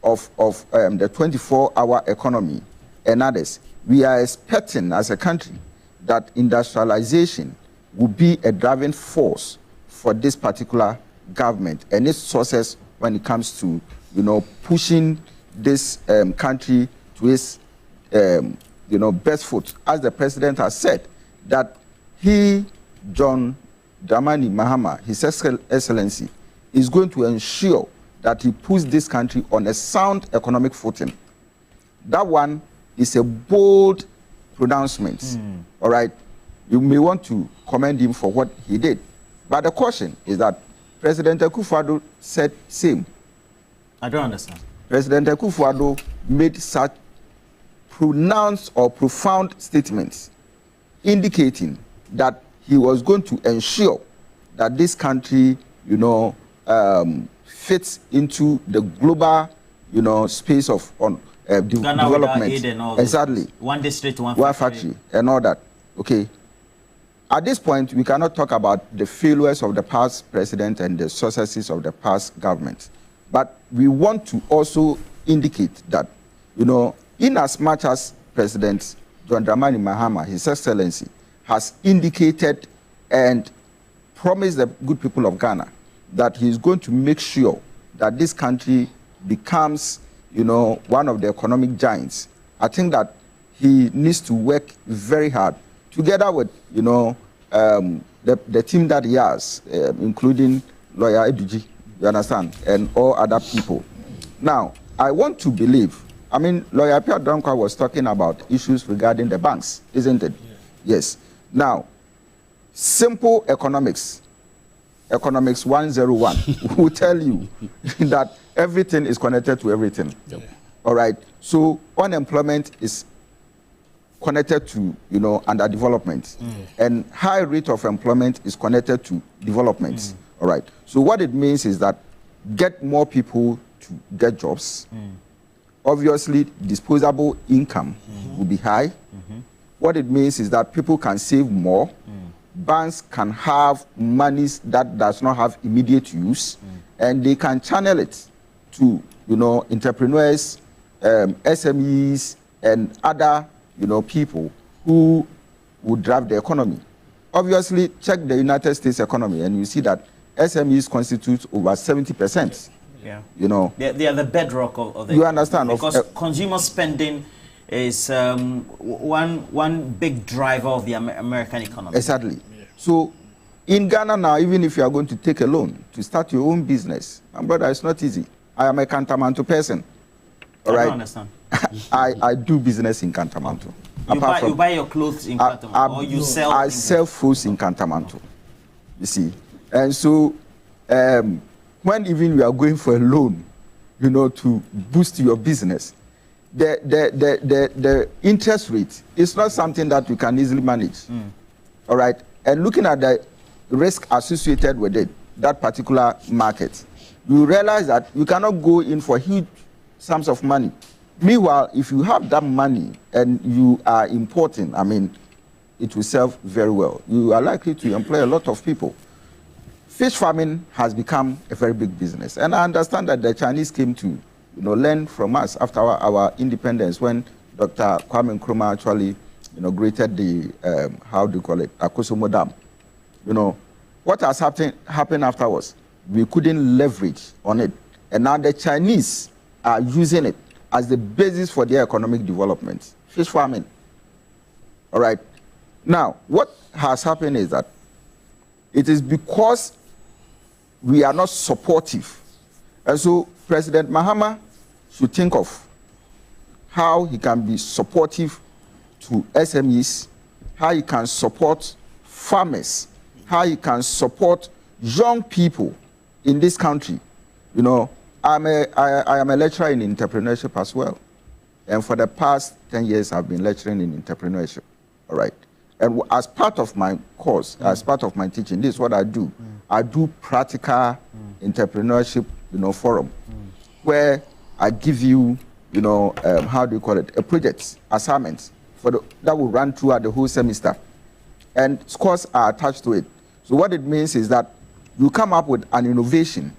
of the 24-hour economy and others, we are expecting as a country that industrialization will be a driving force for this particular government and its sources when it comes to, you know, pushing this country to its, you know, best foot. As the president has said, that he, John Dramani Mahama, His Excellency, is going to ensure that he puts this country on a sound economic footing. That one is a bold pronouncement, all right? You may want to commend him for what he did. But the caution is that President Akufo-Addo said same. I don't understand. President Akufo-Addo made such pronounced or profound statements indicating that he was going to ensure that this country, you know, fits into the global, you know, space of development. Aid and all exactly. One district, one factory, and all that. Okay. At this point, we cannot talk about the failures of the past president and the successes of the past government. But we want to also indicate that, you know, in as much as President John Dramani Mahama, His Excellency, has indicated and promised the good people of Ghana that he is going to make sure that this country becomes, you know, one of the economic giants, I think that he needs to work very hard together with, you know, the team that he has, including Lawyer Eduji, you understand, and all other people. Now, I want to believe, I mean, Lawyer Pierre Dankwa was talking about issues regarding the banks, isn't it? Yeah. Yes. Now, simple economics 101 will tell you that everything is connected to everything. Yep. All right. So unemployment is connected to, you know, underdevelopment, and high rate of employment is connected to development. All right. So what it means is that get more people to get jobs. Obviously, disposable income will be high. What it means is that people can save more. Banks can have monies that does not have immediate use, and they can channel it to, you know, entrepreneurs, SMEs, and other, you know, people who would drive the economy. Obviously, check the United States economy, and you see that SMEs constitute over 70%. Yeah. You know, they are the bedrock of the. You understand? Because consumer spending is one big driver of the American economy. Exactly. Yeah. So, in Ghana now, even if you are going to take a loan to start your own business, my brother, it's not easy. I am a Kantamanto person. All right. I don't understand. I do business in Kantamanto. You buy your clothes in Kantamanto, or you sell? I sell foods in Kantamanto. You see, and so when even you are going for a loan, you know, to boost your business, the interest rate is not something that you can easily manage. All right, and looking at the risk associated with it, that particular market, you realize that you cannot go in for huge sums of money. Meanwhile, if you have that money and you are importing, I mean, it will serve very well. You are likely to employ a lot of people. Fish farming has become a very big business, and I understand that the Chinese came to, you know, learn from us after our independence when Dr. Kwame Nkrumah actually, you know, created the how do you call it, Akosomo Dam. You know, what has happened afterwards? We couldn't leverage on it, and now the Chinese are using it as the basis for their economic development. Fish farming. All right. Now, what has happened is that it is because we are not supportive. And so President Mahama should think of how he can be supportive to SMEs, how he can support farmers, how he can support young people in this country. You know, I am a lecturer in entrepreneurship as well. And for the past 10 years, I've been lecturing in entrepreneurship. All right. And as part of my course, as part of my teaching, this is what I do. I do practical entrepreneurship, you know, forum, where I give you, you know, how do you call it, a project assignment that will run throughout the whole semester. And scores are attached to it. So what it means is that you come up with an innovation,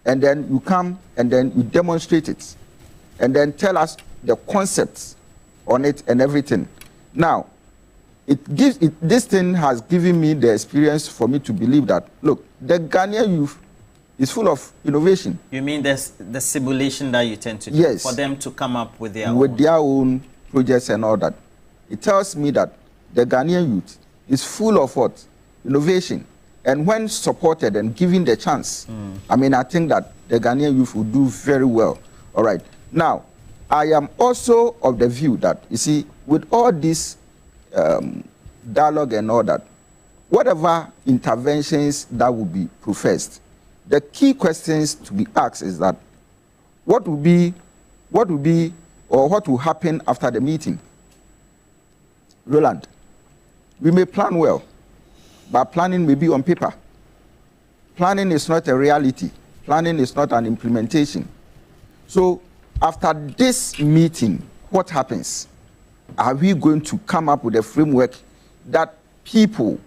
and then you come and then you demonstrate it, and then tell us the concepts on it and everything. Now, this thing has given me the experience for me to believe that, look, the Ghanaian youth is full of innovation. You mean the simulation that you tend to do? Yes. For them to come up with their own projects and all that. It tells me that the Ghanaian youth is full of what? Innovation. And when supported and given the chance, I mean, I think that the Ghanaian youth will do very well. All right. Now, I am also of the view that, you see, with all this dialogue and all that, whatever interventions that will be professed, the key questions to be asked is that what will happen after the meeting? Roland, we may plan well, but planning may be on paper. Planning is not a reality. Planning is not an implementation. So after this meeting, what happens? Are we going to come up with a framework that people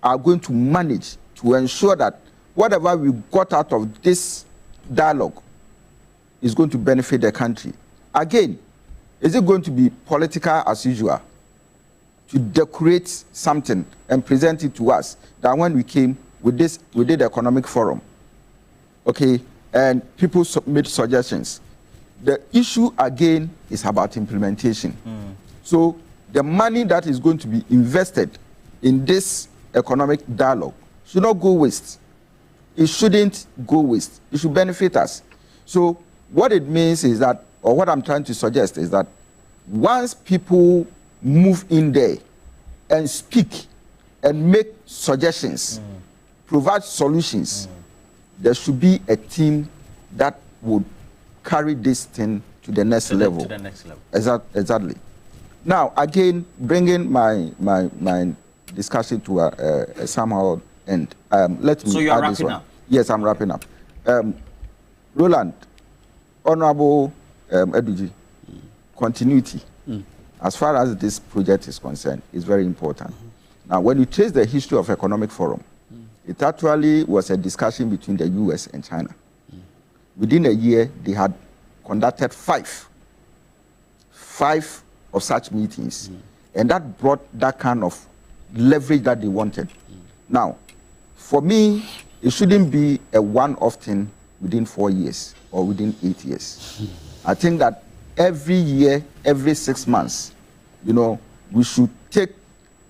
are going to manage to ensure that whatever we got out of this dialogue is going to benefit the country? Again, is it going to be political as usual, to decorate something and present it to us, that when we came with this, we did the economic forum, okay, and people made suggestions. The issue again is about implementation. So the money that is going to be invested in this economic dialogue should not go waste. It shouldn't go waste. It should benefit us. So what it means is that, or what I'm trying to suggest is that, once people move in there and speak and make suggestions, provide solutions, there should be a team that would carry this thing to the next level. To the next level. Exactly. Now, again, bringing my discussion to a somehow end. Let me. So you are wrapping up? Yes, I'm wrapping up. Roland, Honorable Eduji, continuity, as far as this project is concerned, is very important. Now, when you trace the history of Economic Forum, it actually was a discussion between the US and China. Within a year, they had conducted five of such meetings, and that brought that kind of leverage that they wanted. Now, for me, it shouldn't be a one-off thing within 4 years or within 8 years. I think that every year, every 6 months, you know, we should take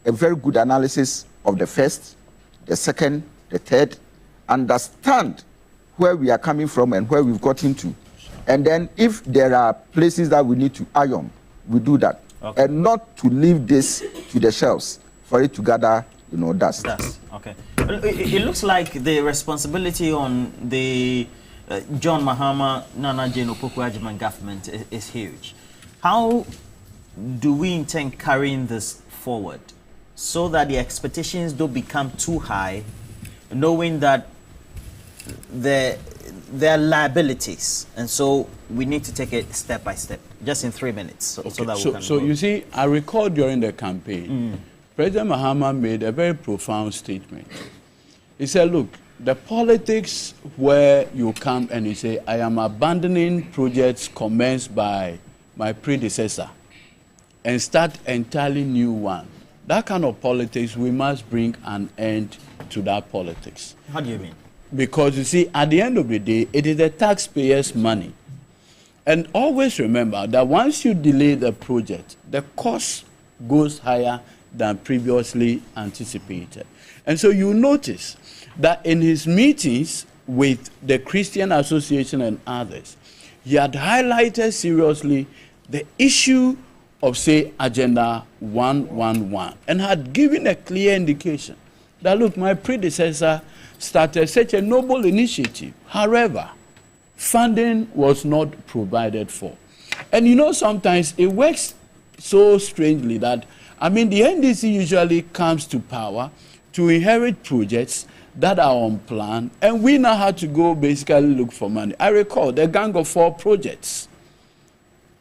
a very good analysis of the first, the second, the third, understand where we are coming from and where we've gotten to. And then if there are places that we need to iron, we do that. Okay. And not to leave this to the shelves for it to gather, you know, dust. Okay. It looks like the responsibility on the John Mahama, Nana Jane Opoku-Agyeman government is huge. How do we intend carrying this forward so that the expectations don't become too high, knowing that there are liabilities, and so we need to take it step by step, just in 3 minutes, so that we can. So you see, I recall during the campaign, President Mahama made a very profound statement. He said, look, the politics where you come and you say, I am abandoning projects commenced by my predecessor and start entirely new one. That kind of politics, we must bring an end to that politics. How do you mean? Because you see, at the end of the day, it is the taxpayers' money. And always remember that once you delay the project, the cost goes higher than previously anticipated. And so you notice that in his meetings with the Christian Association and others, he had highlighted seriously the issue of, say, Agenda 111, and had given a clear indication that, look, my predecessor started such a noble initiative. However, funding was not provided for. And you know, sometimes it works so strangely that, I mean, the NDC usually comes to power to inherit projects that are unplanned, and we now have to go basically look for money. I recall the Gang of 4 projects.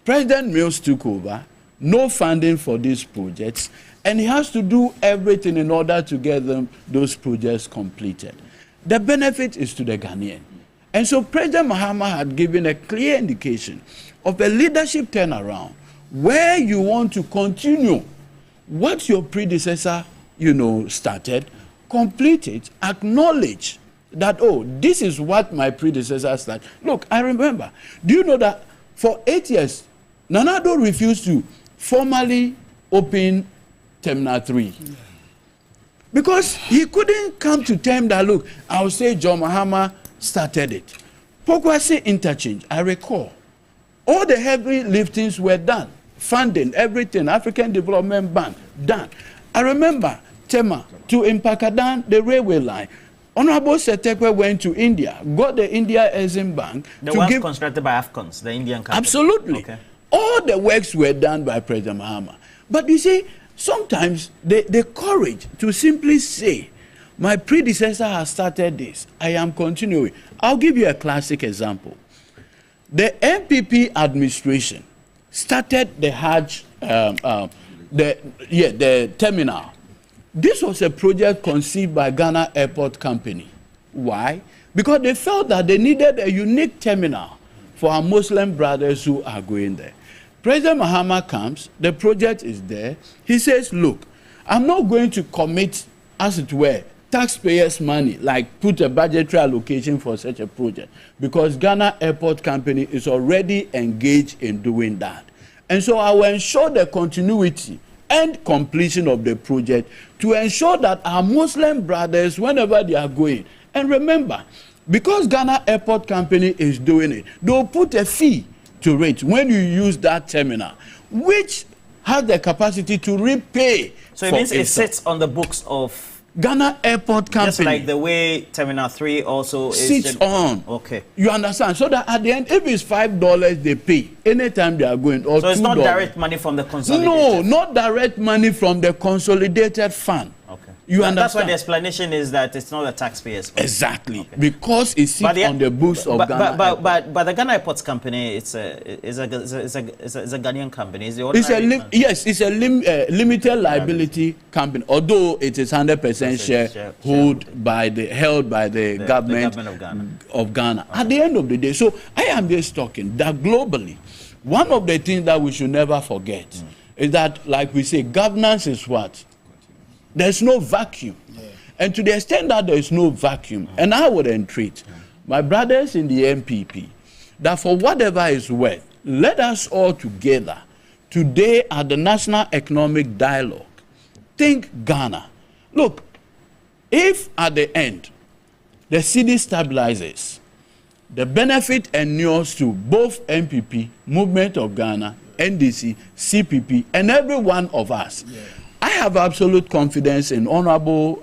President Mills took over, no funding for these projects, and he has to do everything in order to get those projects completed. The benefit is to the Ghanaian. And so President Mahama had given a clear indication of a leadership turnaround where you want to continue what your predecessor, started, complete it, acknowledge that, oh, this is what my predecessor started. Look, I remember, do you know that for 8 years, Nana Addo refused to formally open Terminal 3? Yeah. Because he couldn't come to term that, look, I will say John Mahama started it. Pokwasi interchange, I recall, all the heavy liftings were done. Funding, everything, African Development Bank, done. I remember Tema to Impakadan, the railway line. Honorable Setekwe went to India, got the India Exim Bank. The ones constructed by Afghans, the Indian company. Absolutely. Okay. All the works were done by President Mahama. But you see, sometimes the courage to simply say, my predecessor has started this, I am continuing. I'll give you a classic example. The MPP administration started the Hajj, the terminal. This was a project conceived by Ghana Airport Company. Why? Because they felt that they needed a unique terminal for our Muslim brothers who are going there. President Mahama comes, the project is there. He says, look, I'm not going to commit, as it were, taxpayers' money, like put a budgetary allocation for such a project, because Ghana Airport Company is already engaged in doing that. And so I will ensure the continuity and completion of the project to ensure that our Muslim brothers, whenever they are going, and remember, because Ghana Airport Company is doing it, they'll put a fee to it when you use that terminal, which has the capacity to repay. So it means it sits on the books of Ghana Airport Company. Just like the way Terminal 3 also sits on. Okay. You understand? So that at the end, if it's $5 they pay anytime they are going, or so it's $2. not direct money from the consolidated? No, not direct money from the consolidated fund. Okay. You understand? That's why the explanation is that it's not the taxpayers' fund. Exactly. Okay. Because it sits on the books of Ghana but the Ghana Airports Company, it's a Ghanaian company. It's a limited liability company, although it is 100% held by the government of Ghana. At the end of the day, so I am just talking that globally, one of the things that we should never forget is that, like we say, governance is what? There's no vacuum. Yeah. And to the extent that there is no vacuum, and I would entreat my brothers in the MPP that for whatever is worth, let us all together today at the National Economic Dialogue think Ghana. Look, if at the end the cedi stabilizes, the benefit endures to both MPP, Movement of Ghana, NDC, CPP, and every one of us. Yeah. I have absolute confidence in Honorable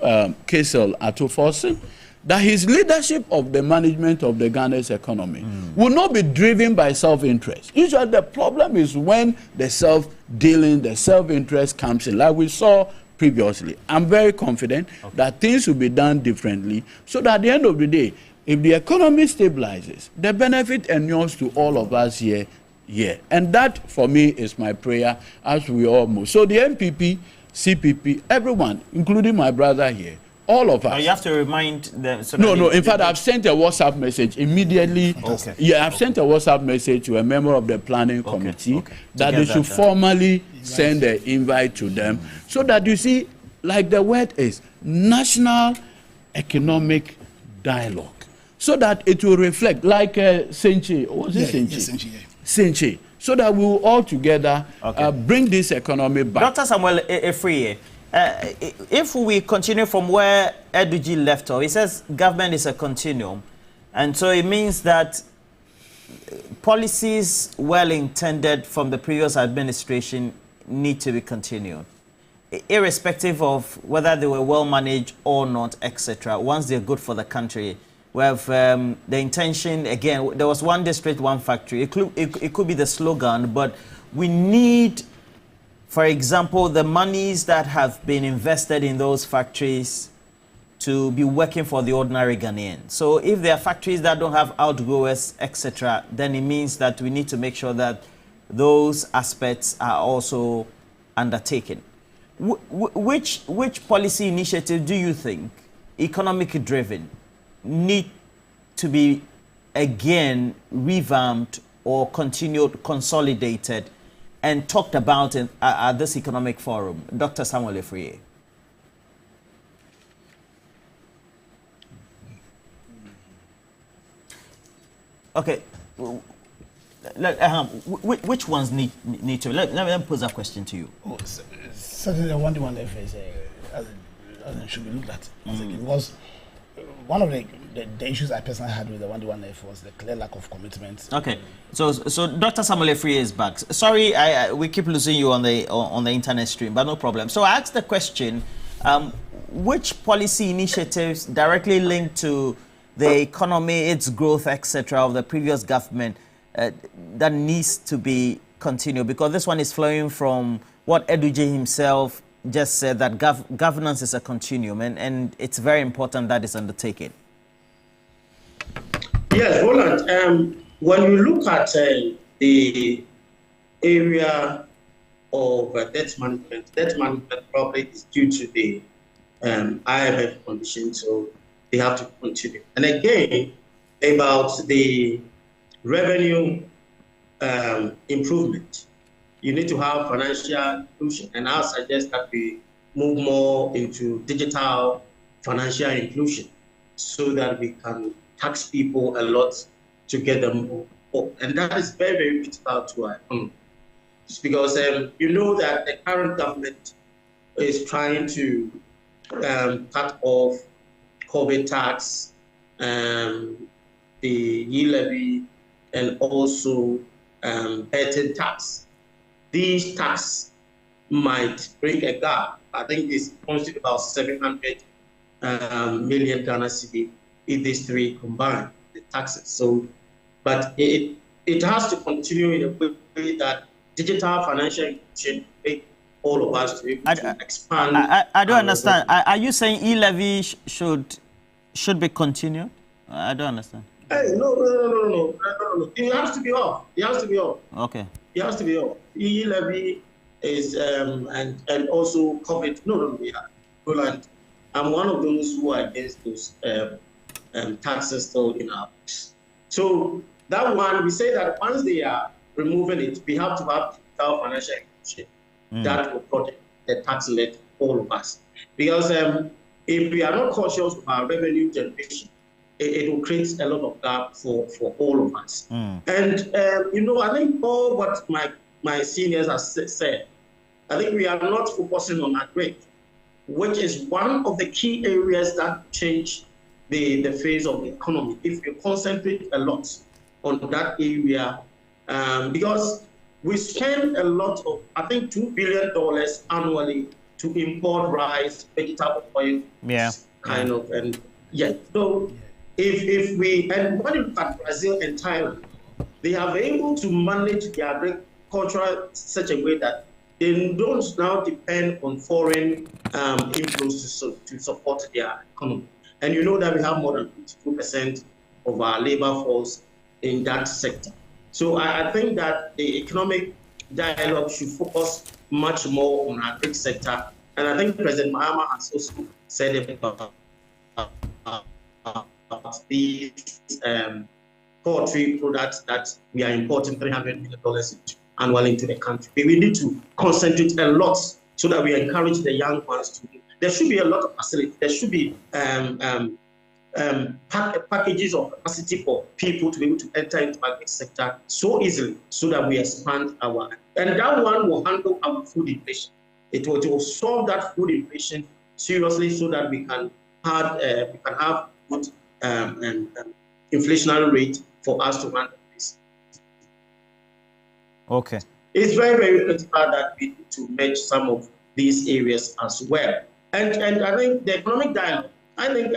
Kesel Atoforsen that his leadership of the management of the Ghana's economy will not be driven by self-interest. Usually the problem is when the self-dealing, the self-interest comes in, like we saw previously. I'm very confident that things will be done differently, so that at the end of the day, if the economy stabilizes, the benefit endures to all of us here. And that, for me, is my prayer as we all move. So the MPP, CPP, everyone, including my brother here, all of us. No, you have to remind them. So no. In fact, I've sent a WhatsApp message immediately. Okay. Yeah, I've sent a WhatsApp message to a member of the planning committee that they should formally send an invite to them, so that you see, like the word is, National Economic Dialogue, so that it will reflect, like Senchi, was it Senchi? Senchi. So that we will all together bring this economy back. Dr. Samuel Efriye, if we continue from where Eduji left off, he says government is a continuum. And so it means that policies well intended from the previous administration need to be continued, irrespective of whether they were well managed or not, etc. Once they're good for the country. We have the intention, again, there was one district, one factory. It could be the slogan, but we need, for example, the monies that have been invested in those factories to be working for the ordinary Ghanaian. So if there are factories that don't have outgoers, etc., then it means that we need to make sure that those aspects are also undertaken. Which policy initiative do you think, economic driven, need to be again revamped or continued, consolidated, and talked about at this economic forum? Dr. Samuel Efriye. Okay. Which ones need to? Let me pose that question to you. Oh, certainly, the 1D1F is should be looked at because one of the issues I personally had with the 1D1F was the clear lack of commitment. Okay, so Dr. Samuel Efriye is back. Sorry, we keep losing you on the internet stream, but no problem. So I asked the question: which policy initiatives directly linked to the economy, its growth, etc., of the previous government that needs to be continued? Because this one is flowing from what Eduje himself just said, that governance is a continuum, and it's very important that it's undertaken. Yes, Roland, when you look at the area of debt management probably is due to the IMF condition, so they have to continue. And again, about the revenue improvement, you need to have financial inclusion. And I suggest that we move more into digital financial inclusion so that we can tax people a lot to get them up. And that is very, very critical to our economy. It's because you know that the current government is trying to cut off COVID tax, the e-levy, and also betting tax. These tax might bring a gap. I think it's constitute about 700 million Ghana cedi if these three combine the taxes. So, but it has to continue in a way that digital financial inclusion make all of us to be able to expand. I don't understand. Are you saying e-levy should be continued? I don't understand. Hey, no. It has to be off. It has to be off. Okay. It has to be off. E-levy is and also COVID. No. Roland, I'm one of those who are against those taxes still in our books. So that one, we say that once they are removing it, we have to have digital financial inclusion that will protect the tax let all of us. Because if we are not cautious of our revenue generation, it will create a lot of gap for all of us. And I think all what my seniors have said, I think we are not focusing on that rate, which is one of the key areas that change the face of the economy. If we concentrate a lot on that area, because we spend a lot of, I think, $2 billion annually to import rice, vegetable oil, of, and So if we, and when you look at Brazil and Thailand, they are able to manage their agriculture in such a way that they don't now depend on foreign inflows to support their economy. And you know that we have more than 52% of our labor force in that sector. So I think that the economic dialogue should focus much more on our agri sector. And I think President Mahama has also said about these poultry products that we are importing $300 million annually into the country. We need to concentrate a lot so that we encourage the young ones to. There should be a lot of facilities. There should be packages of capacity for people to be able to enter into the agri sector so easily, so that we expand our. And that one will handle our food inflation. It will solve that food inflation seriously, so that we can have good inflationary rate for us to handle this. Okay. It's very, very critical that we need to merge some of these areas as well. And I think the economic dialogue, I think,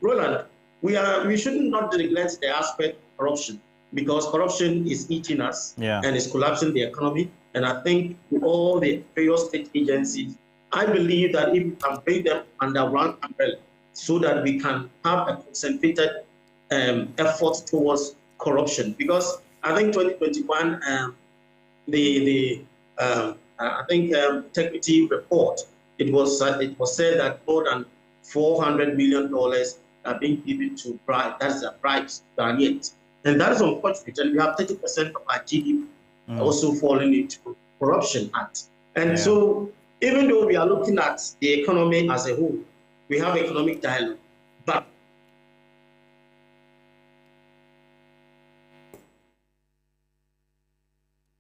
Roland, we should not neglect the aspect of corruption, because corruption is eating us and is collapsing the economy. And I think with all the various state agencies, I believe that if we can bring them under one umbrella, so that we can have a concentrated effort towards corruption. Because I think 2021, I think integrity report, it was said that more than $400 million are being given to bribe. That's the bribes, Ghanaians. And that is unfortunate. And we have 30% of our GDP also falling into corruption act. And so even though we are looking at the economy as a whole, we have economic dialogue. But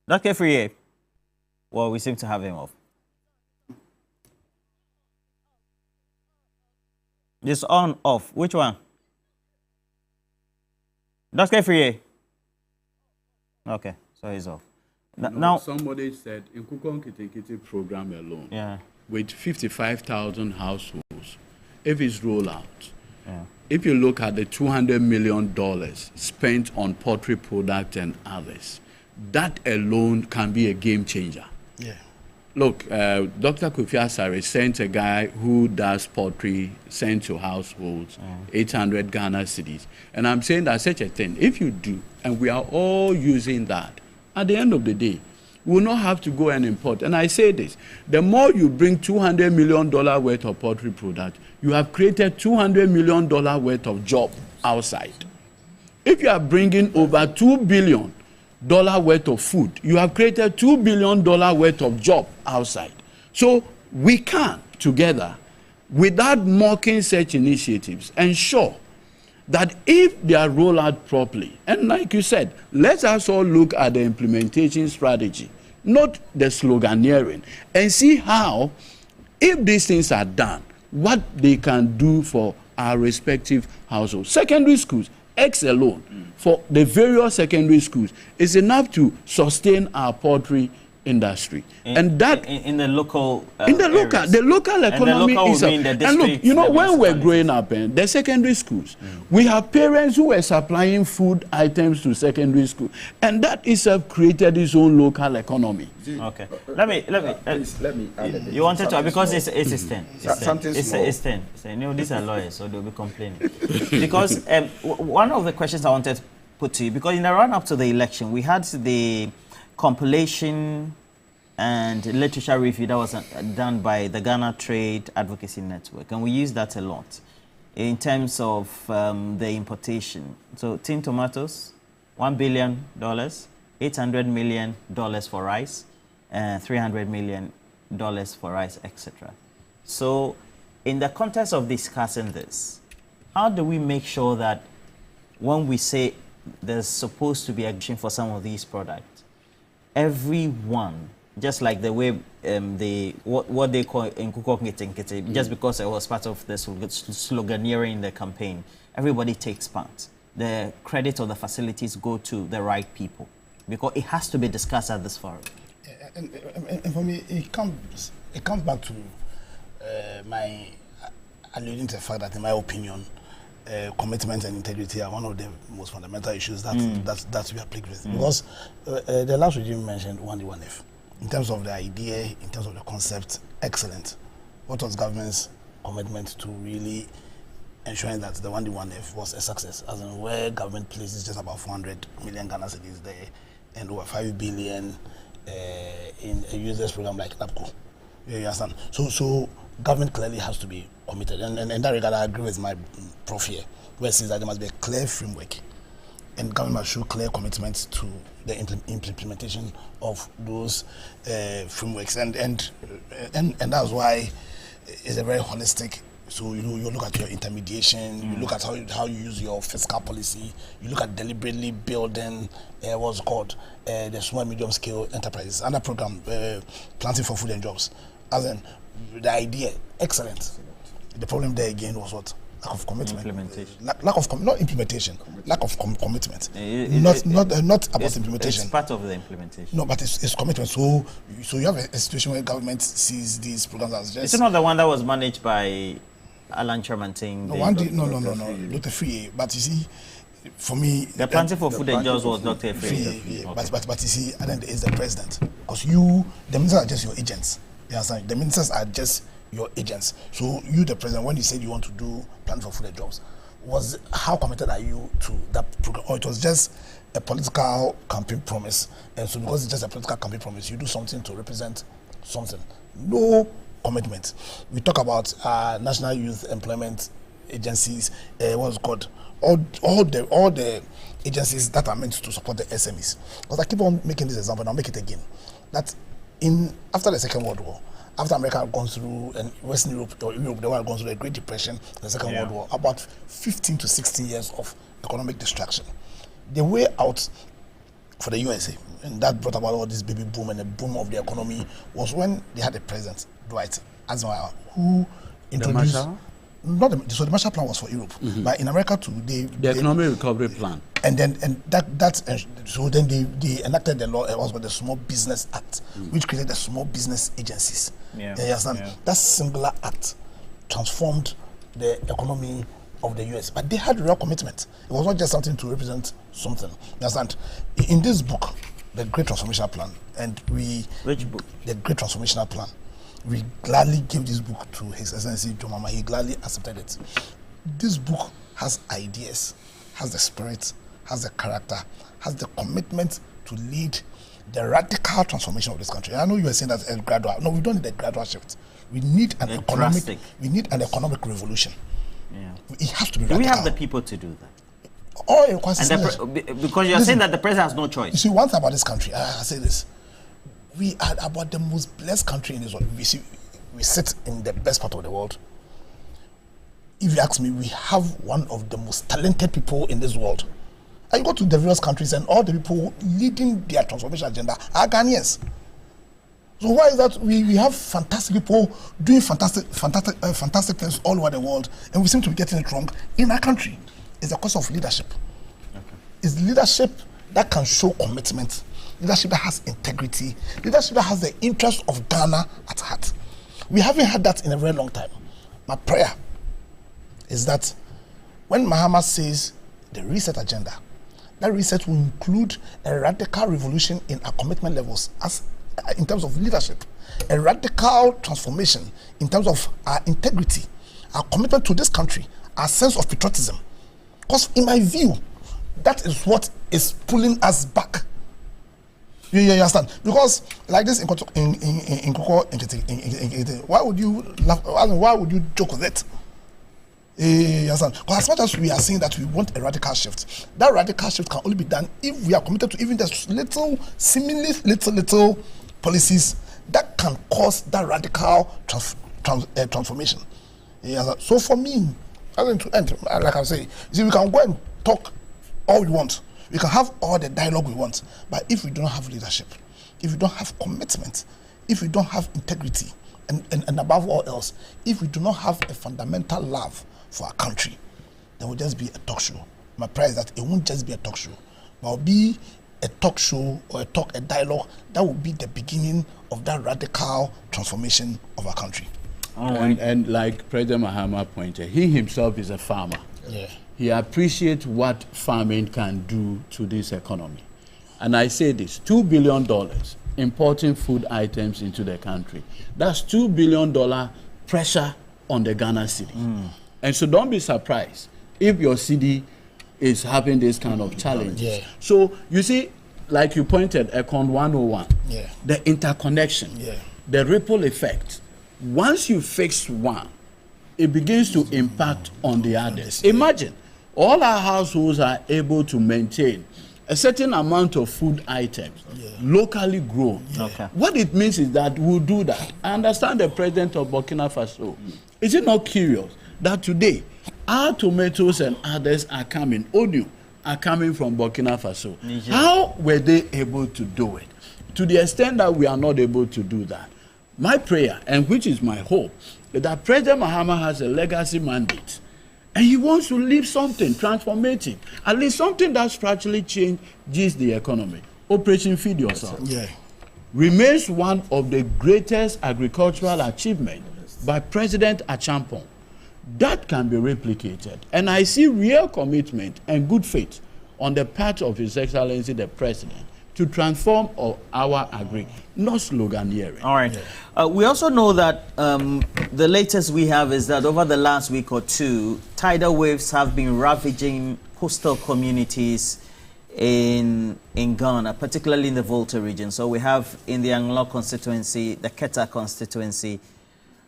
Dr. Friye, well, we seem to have him off. This on, off. Which one? Dr. Friye? Okay, so he's off. Now, somebody said in Kukon Kitikiti program alone, with 55,000 households, if it's rolled out, if you look at the $200 million spent on poultry products and others, that alone can be a game changer. Yeah. Look, Dr. Kofi Asare sent a guy who does poultry, sent to households, 800 Ghana cedis. And I'm saying that such a thing, if you do, and we are all using that, at the end of the day, we will not have to go and import. And I say this, the more you bring $200 million worth of poultry product, you have created $200 million worth of job outside. If you are bringing over $2 billion worth of food, you have created $2 billion worth of job outside. So we can, together, without mocking such initiatives, ensure that if they are rolled out properly, and like you said, let us all look at the implementation strategy, not the sloganeering, and see how, if these things are done, what they can do for our respective households. Secondary schools, X alone, for the various secondary schools, is enough to sustain our poultry industry. And that in the local the local economy is and look, you know, when we're growing up in the secondary schools, we have parents who were supplying food items to secondary school, and that itself created its own local economy. Okay, let me add you wanted to, because it's 10. It's 10. You know, these are lawyers, so they'll be complaining. Because one of the questions I wanted to put to you, because in the run up to the election, we had the compilation and literature review that was done by the Ghana Trade Advocacy Network, and we use that a lot in terms of the importation. So tin tomatoes, $1 billion, $800 million for rice, $300 million for rice, etc. So in the context of discussing this, how do we make sure that when we say there's supposed to be action for some of these products, everyone, just like the way what they call in Kukok, just because it was part of the sloganeering in the campaign, everybody takes part. The credit of the facilities go to the right people, because it has to be discussed at this forum. And for me, it comes back to my alluding to the fact that, in my opinion, commitment and integrity are one of the most fundamental issues that we are plagued with. Because the last regime mentioned 1D1F. In terms of the idea, in terms of the concept, excellent. What was government's commitment to really ensuring that the 1D1F was a success, as in where government places just about 400 million Ghana cedis there and over 5 billion in a users program like NAPCO. You understand? So government clearly has to be committed, and in that regard I agree with my prof here, where it says that there must be a clear framework and government must show clear commitments to the implementation of those frameworks, and that's why it's a very holistic. So you look at your intermediation, you look at how you use your fiscal policy, you look at deliberately building what's called the small and medium scale enterprises, and that program planting for food and jobs. As in the idea, excellent. The problem there again was what? Lack of commitment. Implementation. Not implementation. Lack of commitment. Not about implementation. It's part of the implementation. No, but it's commitment. So you have a situation where government sees these programs as just. It's not the one that was managed by Alan Chairman-Ting. No, Dr. Friye. But you see, for me, the planting for food and jobs was Dr. Friye. Yeah. Okay. But you see, at the end is the president, because the ministers are just your agents. You understand? The ministers are just your agents. So you, the president, when you said you want to do plan for food and jobs, how committed are you to that program? Or it was just a political campaign promise, and so because it's just a political campaign promise, you do something to represent something. No commitment. We talk about national youth employment agencies, what's it called, all the agencies that are meant to support the SMEs. Because I keep on making this example, and I'll make it again. That after the Second World War, after America had gone through, and Western Europe, or Europe, they were going through the Great Depression, the Second World War, about 15 to 16 years of economic destruction. The way out for the USA, and that brought about all this baby boom and the boom of the economy, was when they had a president, Dwight Eisenhower, who introduced... So the Marshall Plan was for Europe, but in America too, the Economic Recovery Plan, and then so then they enacted the law. It was called the Small Business Act, which created the small business agencies. You understand? That singular act transformed the economy of the US, but they had real commitment. It was not just something to represent something. You understand? In this book, the Great Transformational Plan, Which book? The Great Transformational Plan. We gladly gave this book to His Excellency John Mahama. He gladly accepted it. This book has ideas, has the spirit, has the character, has the commitment to lead the radical transformation of this country. I know you are saying that a gradual. No, we don't need a gradual shift. We need an economic revolution. Yeah. It has to be radical. Do we have the people to do that? All it requires is because you're saying that the president has no choice. You see, one thing about this country, I say this. We are about the most blessed country in this world. We sit in the best part of the world. If you ask me, we have one of the most talented people in this world. And you go to the various countries and all the people leading their transformation agenda are Ghanaians. So why is that we have fantastic people doing fantastic things all over the world, and we seem to be getting it wrong in our country? It's a cause of leadership. Okay. It's leadership that can show commitment, leadership that has integrity, leadership that has the interest of Ghana at heart. We haven't had that in a very long time. My prayer is that when Mahama says the reset agenda, that reset will include a radical revolution in our commitment levels in terms of leadership, a radical transformation in terms of our integrity, our commitment to this country, our sense of patriotism. Because in my view, that is what is pulling us back. You understand? Because like this in why would you laugh? Why would you joke with it? You understand? Because as much as we are saying that we want a radical shift, that radical shift can only be done if we are committed to even just seemingly little policies that can cause that radical transformation. So for me, to end, like I say, we can go and talk all we want. We can have all the dialogue we want, but if we don't have leadership, if we don't have commitment, if we don't have integrity, and above all else, if we do not have a fundamental love for our country, then it will just be a talk show. My prayer is that it won't just be a talk show, but it will be a talk show or a dialogue that will be the beginning of that radical transformation of our country. And like President Mahama pointed, he himself is a farmer. Yeah. He appreciates what farming can do to this economy. And I say this, $2 billion importing food items into the country. That's $2 billion pressure on the Ghana city. And so don't be surprised if your city is having this kind of challenge. Yeah. So you see, like you pointed, Econ 101, the interconnection, the ripple effect. Once you fix one, it begins to impact on the others. Imagine, all our households are able to maintain a certain amount of food items locally grown. What it means is that we'll do that. I understand the president of Burkina Faso. Is it not curious that today our tomatoes and others are coming, onion are coming from Burkina Faso? How were they able to do it? To the extent that we are not able to do that, my prayer, and which is my hope, is that President Mahama has a legacy mandate and he wants to leave something transformative, at least something that structurally changes the economy. Operation Feed Yourself remains one of the greatest agricultural achievements by President Achampong. That can be replicated. And I see real commitment and good faith on the part of His Excellency the President to transform our agri, not sloganeering. All right. We also know that the latest we have is that over the last week or two, tidal waves have been ravaging coastal communities in Ghana, particularly in the Volta region. So we have in the Anglo constituency, the Keta constituency,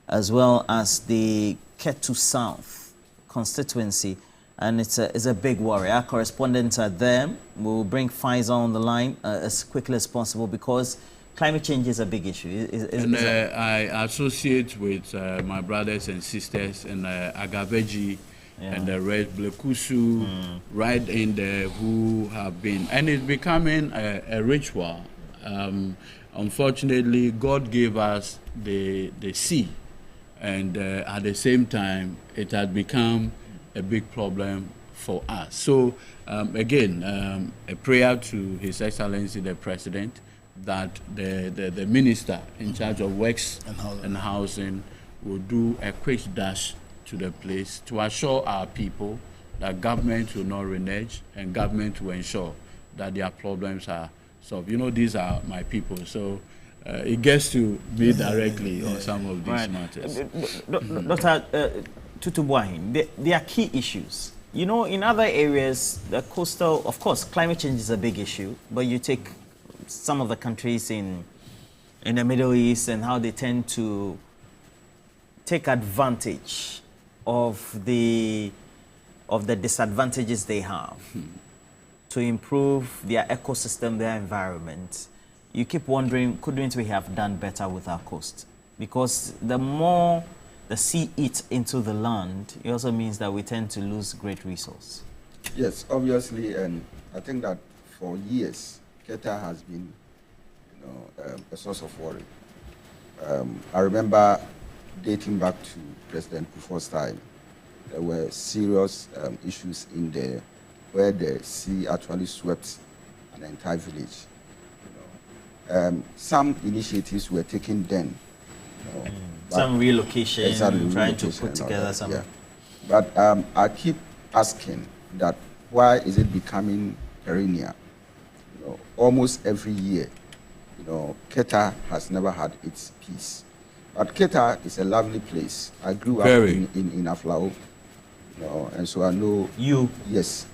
as well as the Ketu South constituency. And it's a big worry. Our correspondents are there. We'll bring Faisal on the line as quickly as possible because climate change is a big issue. I associate with my brothers and sisters in Agaveji and the Red Blekusu right in there who have been, and it's becoming a ritual. Unfortunately, God gave us the sea, and at the same time, it has become a big problem for us. So again, a prayer to His Excellency the President that the minister in charge of works and housing will do a quick dash to the place to assure our people that government will not renege and government will ensure that their problems are solved. You know, these are my people, so it gets to me directly on some of these matters. Dr. Tutubuahin, there are key issues. You know, in other areas, the coastal, of course, climate change is a big issue, but you take some of the countries in the Middle East and how they tend to take advantage of the disadvantages they have to improve their ecosystem, their environment. You keep wondering, couldn't we have done better with our coast? Because the more the sea eats into the land, it also means that we tend to lose great resource. Yes, obviously, and I think that for years, Keta has been, a source of worry. I remember dating back to President Kufuor's time, there were serious issues in there where the sea actually swept an entire village. Some initiatives were taken then. Some relocation, trying to put together some. Yeah. But I keep asking that why is it becoming perennial? Almost every year, Keta has never had its peace. But Keta is a lovely place. I grew up in Aflao, and so I know. You? Yes.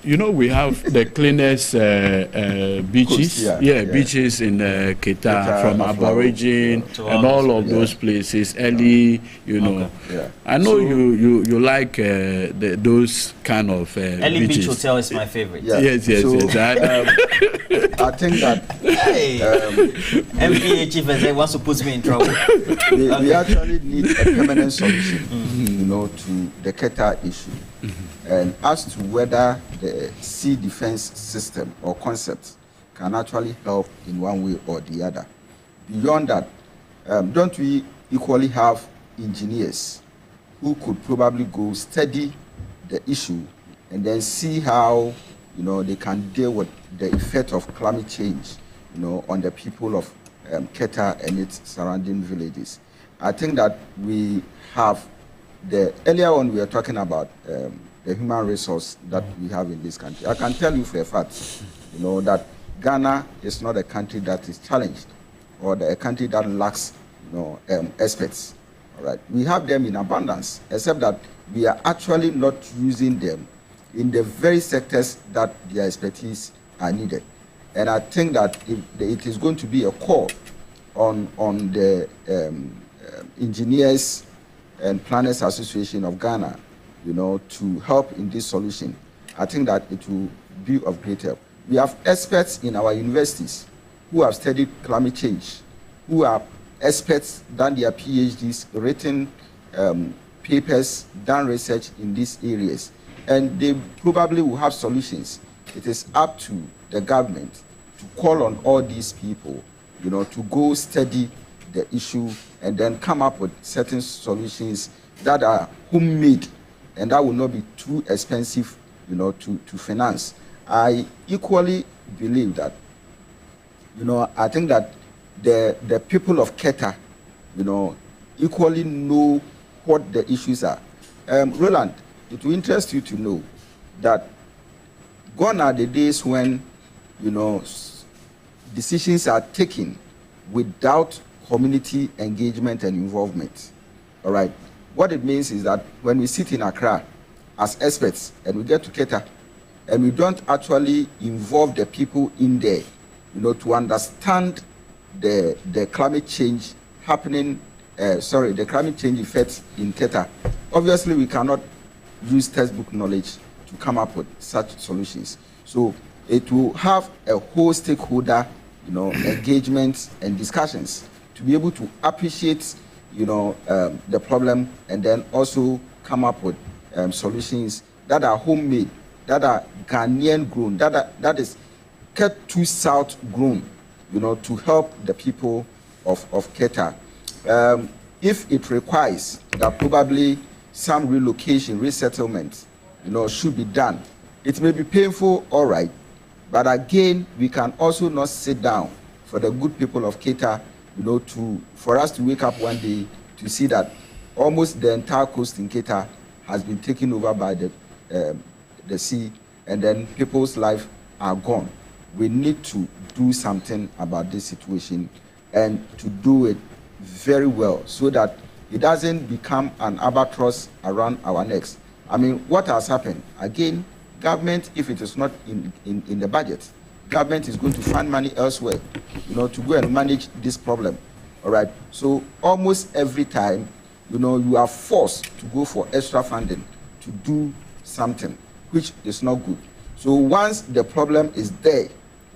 You know, we have the cleanest beaches, Coast, beaches in Keta, from Aborigine and all of those places. Early, Okay. Yeah. I know you like those kind of Early beaches. Beach Hotel is my favorite. Yeah. Yes. I think that MPA chief wants to put me in trouble. we actually need a permanent solution, to the Keta issue. And as to whether the sea defense system or concept can actually help in one way or the other. Beyond that, don't we equally have engineers who could probably go study the issue and then see how, they can deal with the effect of climate change, on the people of Keta and its surrounding villages. I think that we have earlier on we were talking about the human resource that we have in this country. I can tell you for a fact, that Ghana is not a country that is challenged or a country that lacks, experts. All right, we have them in abundance, except that we are actually not using them in the very sectors that their expertise are needed. And I think that it is going to be a call on the Engineers and Planners Association of Ghana, to help in this solution. I think that it will be of great help. We have experts in our universities who have studied climate change, who are experts, done their PhDs, written papers, done research in these areas, and they probably will have solutions. It is up to the government to call on all these people, to go study the issue and then come up with certain solutions that are homemade and that will not be too expensive, to finance. I equally believe that, I think that the people of Keta, equally know what the issues are. Roland, it will interest you to know that gone are the days when, decisions are taken without community engagement and involvement. All right. What it means is that when we sit in Accra as experts and we get to Keta, and we don't actually involve the people in there, to understand the climate change happening, the climate change effects in Keta, obviously we cannot use textbook knowledge to come up with such solutions. So it will have a whole stakeholder, engagement and discussions to be able to appreciate, the problem, and then also come up with solutions that are homemade, that are Ghanaian grown, that is Ketu South grown, to help the people of Keta. If it requires that probably some relocation, resettlement, should be done. It may be painful, all right, but again, we can also not sit down for the good people of Keta, for us to wake up one day to see that almost the entire coast in Keta has been taken over by the sea, and then people's lives are gone. We need to do something about this situation, and to do it very well so that it doesn't become an albatross around our necks. I mean, what has happened? Again, government, if it is not in the budget, government is going to find money elsewhere, to go and manage this problem. All right. So almost every time, you are forced to go for extra funding to do something, which is not good. So once the problem is there,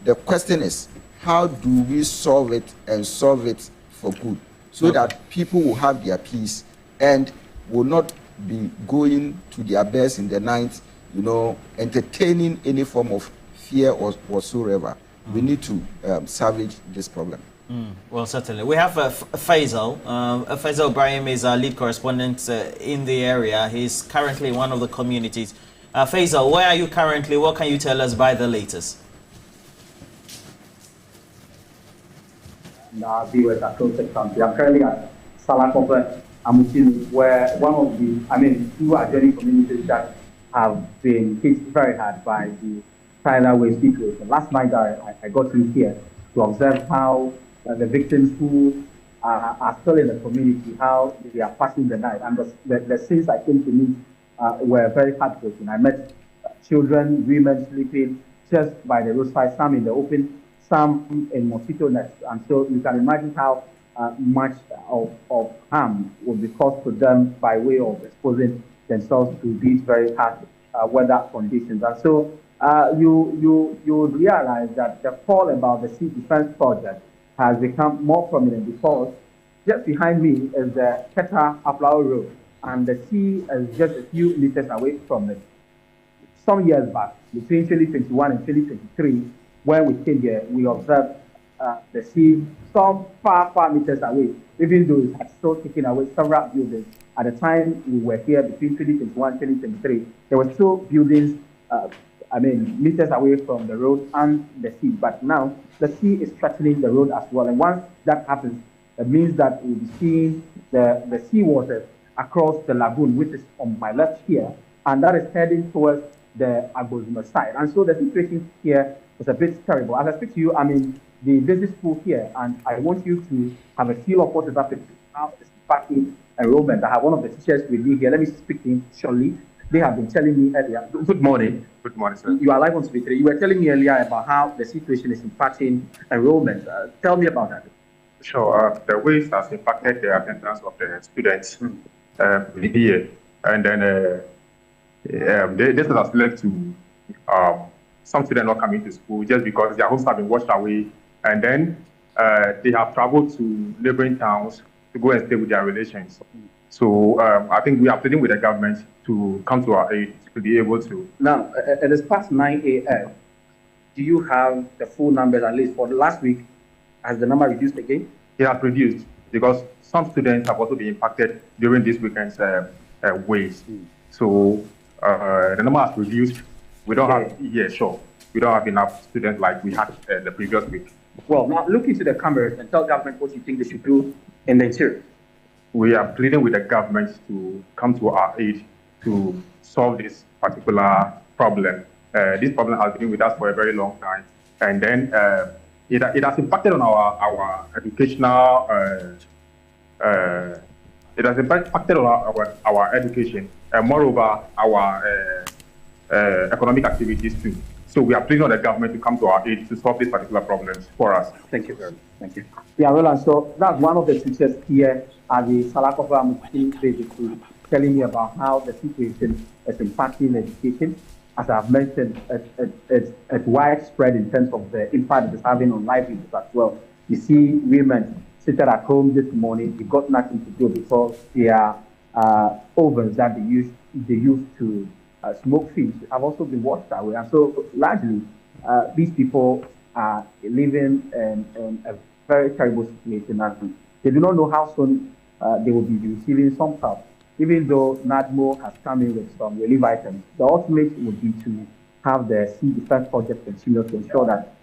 the question is, how do we solve it and solve it for good, so that people will have their peace and will not be going to their best in the night, entertaining any form of fear or whatsoever. We need to salvage this problem. Well, certainly. We have Faisal. Faisal Ibrahim is our lead correspondent in the area. He's currently in one of the communities. Faisal, where are you currently? What can you tell us by the latest? Viewers across the country. I'm currently at Salakope, Amutin, where one of the, two adjoining communities that have been hit very hard by the tidal wave situation. Last night, I got in here to observe how the victims who are still in the community, how they are passing the night. And the scenes I came to meet were very heartbreaking. I met children, women sleeping just by the roadside, some in the open, some in mosquito nets. And so you can imagine how much of harm will be caused to them by way of exposing themselves to these very harsh weather conditions. And so you realize that the call about the sea defense project has become more prominent, because just behind me is the Keta Aflao Road, and the sea is just a few meters away from it. Some years back, between 2021 and 2023, when we came here, we observed the sea some far meters away, even though it had still taken away several buildings. At the time we were here, between 2021 and 2023, there were still buildings meters away from the road and the sea. But now the sea is threatening the road as well. And once that happens, it means that we'll be seeing the seawater across the lagoon, which is on my left here, and that is heading towards the Agbozuma side. And so the situation here is a bit terrible. As I speak to you, I'm in the basic school here, and I want you to have a feel of what is happening, how it's impacting enrollment. I have one of the teachers with me here. Let me speak to him shortly. They have been telling me earlier. Good morning. Good morning, sir. You are live on TV3. You were telling me earlier about how the situation is impacting enrollment. Tell me about that. Sure. The waves has impacted the attendance of the students here, and then this has led to some students not coming to school just because their homes have been washed away, and then they have traveled to neighboring towns to go and stay with their relations. So I think we are pleading with the government to come to our aid to be able to. Now, it is past 9 a.m. Do you have the full numbers, at least for the last week? Has the number reduced again? It has reduced because some students have also been impacted during this weekend's waves. So the number has reduced. We don't have, we don't have enough students like we had the previous week. Well, now look into the cameras and tell government what you think they should do in the interior. We are pleading with the government to come to our aid to solve this particular problem. This problem has been with us for a very long time, and then it has impacted on our educational. It has impacted on our education, and moreover, our economic activities too. So we are pleading on the government to come to our aid to solve these particular problems for us. Thank you very much. Thank you. Yeah, well, and so that's one of the teachers here at the Salakofa Mutin, basically telling me about how the situation is impacting education. As I've mentioned, it's widespread in terms of the impact it is having on livelihoods as well. You see women seated at home this morning, they got nothing to do because their ovens that they use to smoke fish have also been washed away. And so largely, these people are living in a very terrible situation, and they do not know how soon they will be receiving some help. Even though NADMO has come in with some relief items, the ultimate would be to have the sea defense project continue to ensure that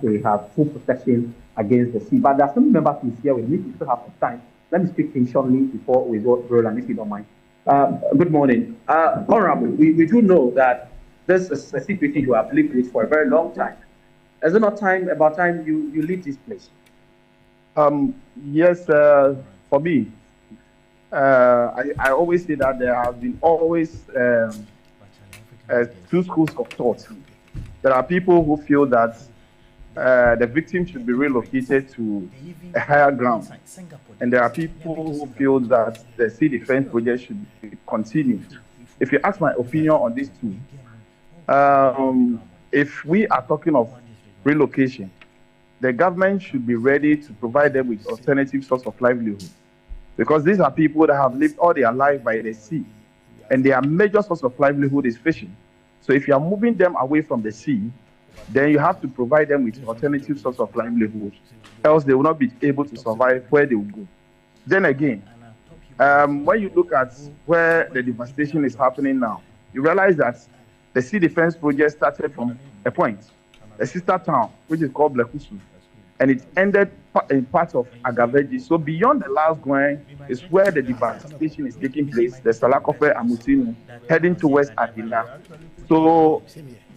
they have full protection against the sea. But there are some members who is here with me. We still have some time. Let me speak shortly before we go, Roland, if you don't mind. Good morning. Honorable, we do know that this is a situation you have lived with for a very long time. Is it not about time you leave this place? Yes, for me, I always say that there have been always two schools of thought. There are people who feel that the victim should be relocated to a higher ground. And there are people who feel that the sea defense project should be continued. If you ask my opinion on these two, if we are talking of relocation, the government should be ready to provide them with alternative source of livelihood. Because these are people that have lived all their life by the sea, and their major source of livelihood is fishing. So if you are moving them away from the sea, then you have to provide them with alternative source of livelihood, else they will not be able to survive where they will go. Then again, when you look at where the devastation is happening now, you realize that the sea defense project started from a point, a sister town, which is called Blekusu, and it ended in part of Agaveji. So beyond the last going is where the devastation is taking place, the Salakofe Amutinu, heading towards Adina. So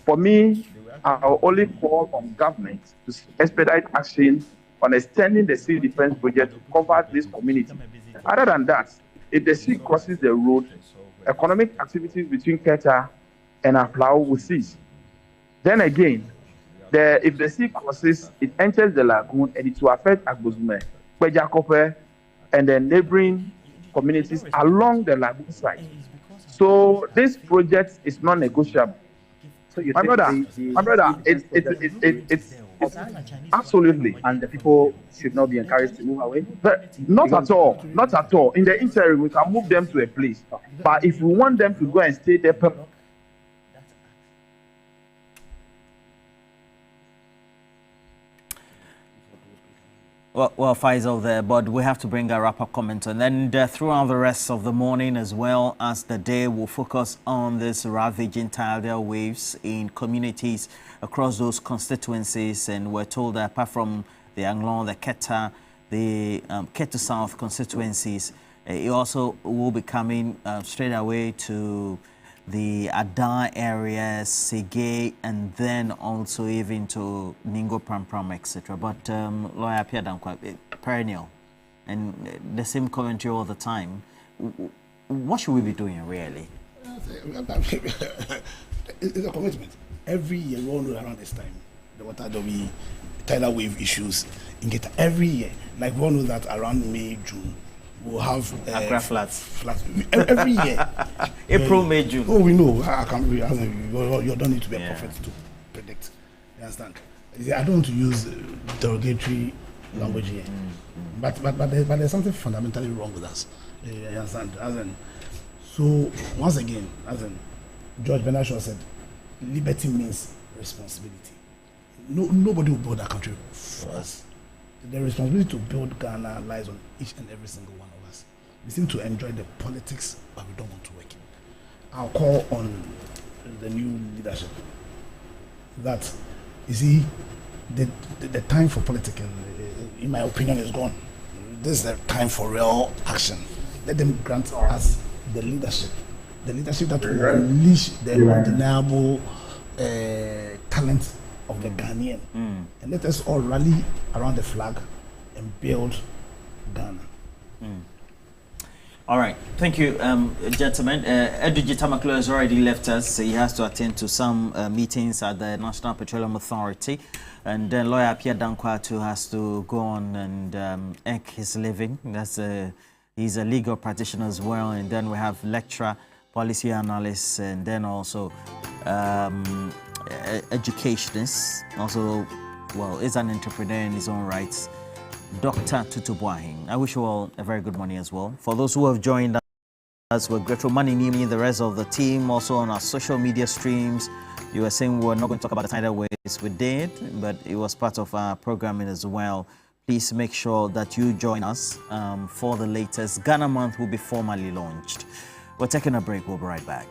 for me, I'll only call on government to expedite action on extending the sea defense project to cover this community. Other than that, if the sea crosses the road, economic activities between Keta and Aflao will cease. Then again, if the sea crosses, it enters the lagoon and it will affect Agbozume, Kwejakope, and the neighboring communities along the lagoon side. So this project is non-negotiable. So my brother, it's absolutely. And the people should not be encouraged to move away? But not at all. In the interim, we can move them to a place. But if we want them to go and stay there, Well, Faisal there, but we have to bring a wrap-up comment. And then throughout the rest of the morning as well as the day, we'll focus on this ravaging tidal waves in communities across those constituencies. And we're told that apart from the Anglon, the Keta, the Ketu South constituencies, it also will be coming straight away to the Adan area, Sege, and then also even to Ningo Pram, etc. But Lawyer Pierre Dankwa, perennial, and the same commentary all the time. What should we be doing, really? It's a commitment. Every year, we all know around this time, the water will be tidal wave issues in Geta. Every year, like we all know that around May, June, we'll have Accra floods. Every year. April, May, June. Oh, we know. You don't need to be a prophet to predict. You understand? I don't want to use derogatory language here. But there's something fundamentally wrong with us. You understand? So, once again, George Bernard Shaw said, liberty means responsibility. Nobody will build that country for us. The responsibility to build Ghana lies on each and every single one of us. We seem to enjoy the politics, but we don't want to work it. I'll call on the new leadership that, you see, the time for politics, in my opinion, is gone. This is the time for real action. Let them grant us the leadership that will unleash the undeniable talent of the Ghanaian, and let us all rally around the flag and build Ghana. All right, thank you, gentlemen. Edwin Tamaklo has already left us. He has to attend to some meetings at the National Petroleum Authority. And then lawyer Pierre Dankwatu has to go on and earn his living. He's a legal practitioner as well. And then we have lecturer, policy analyst, and then also educationist. Also, well, is an entrepreneur in his own rights. Dr. Tutu Boahin. I wish you all a very good morning as well. For those who have joined us, we're grateful. Money Nimi, the rest of the team, also on our social media streams. You were saying we were not going to talk about the tidal waves. We did, but it was part of our programming as well. Please make sure that you join us for the latest. Ghana Month will be formally launched. We're taking a break. We'll be right back.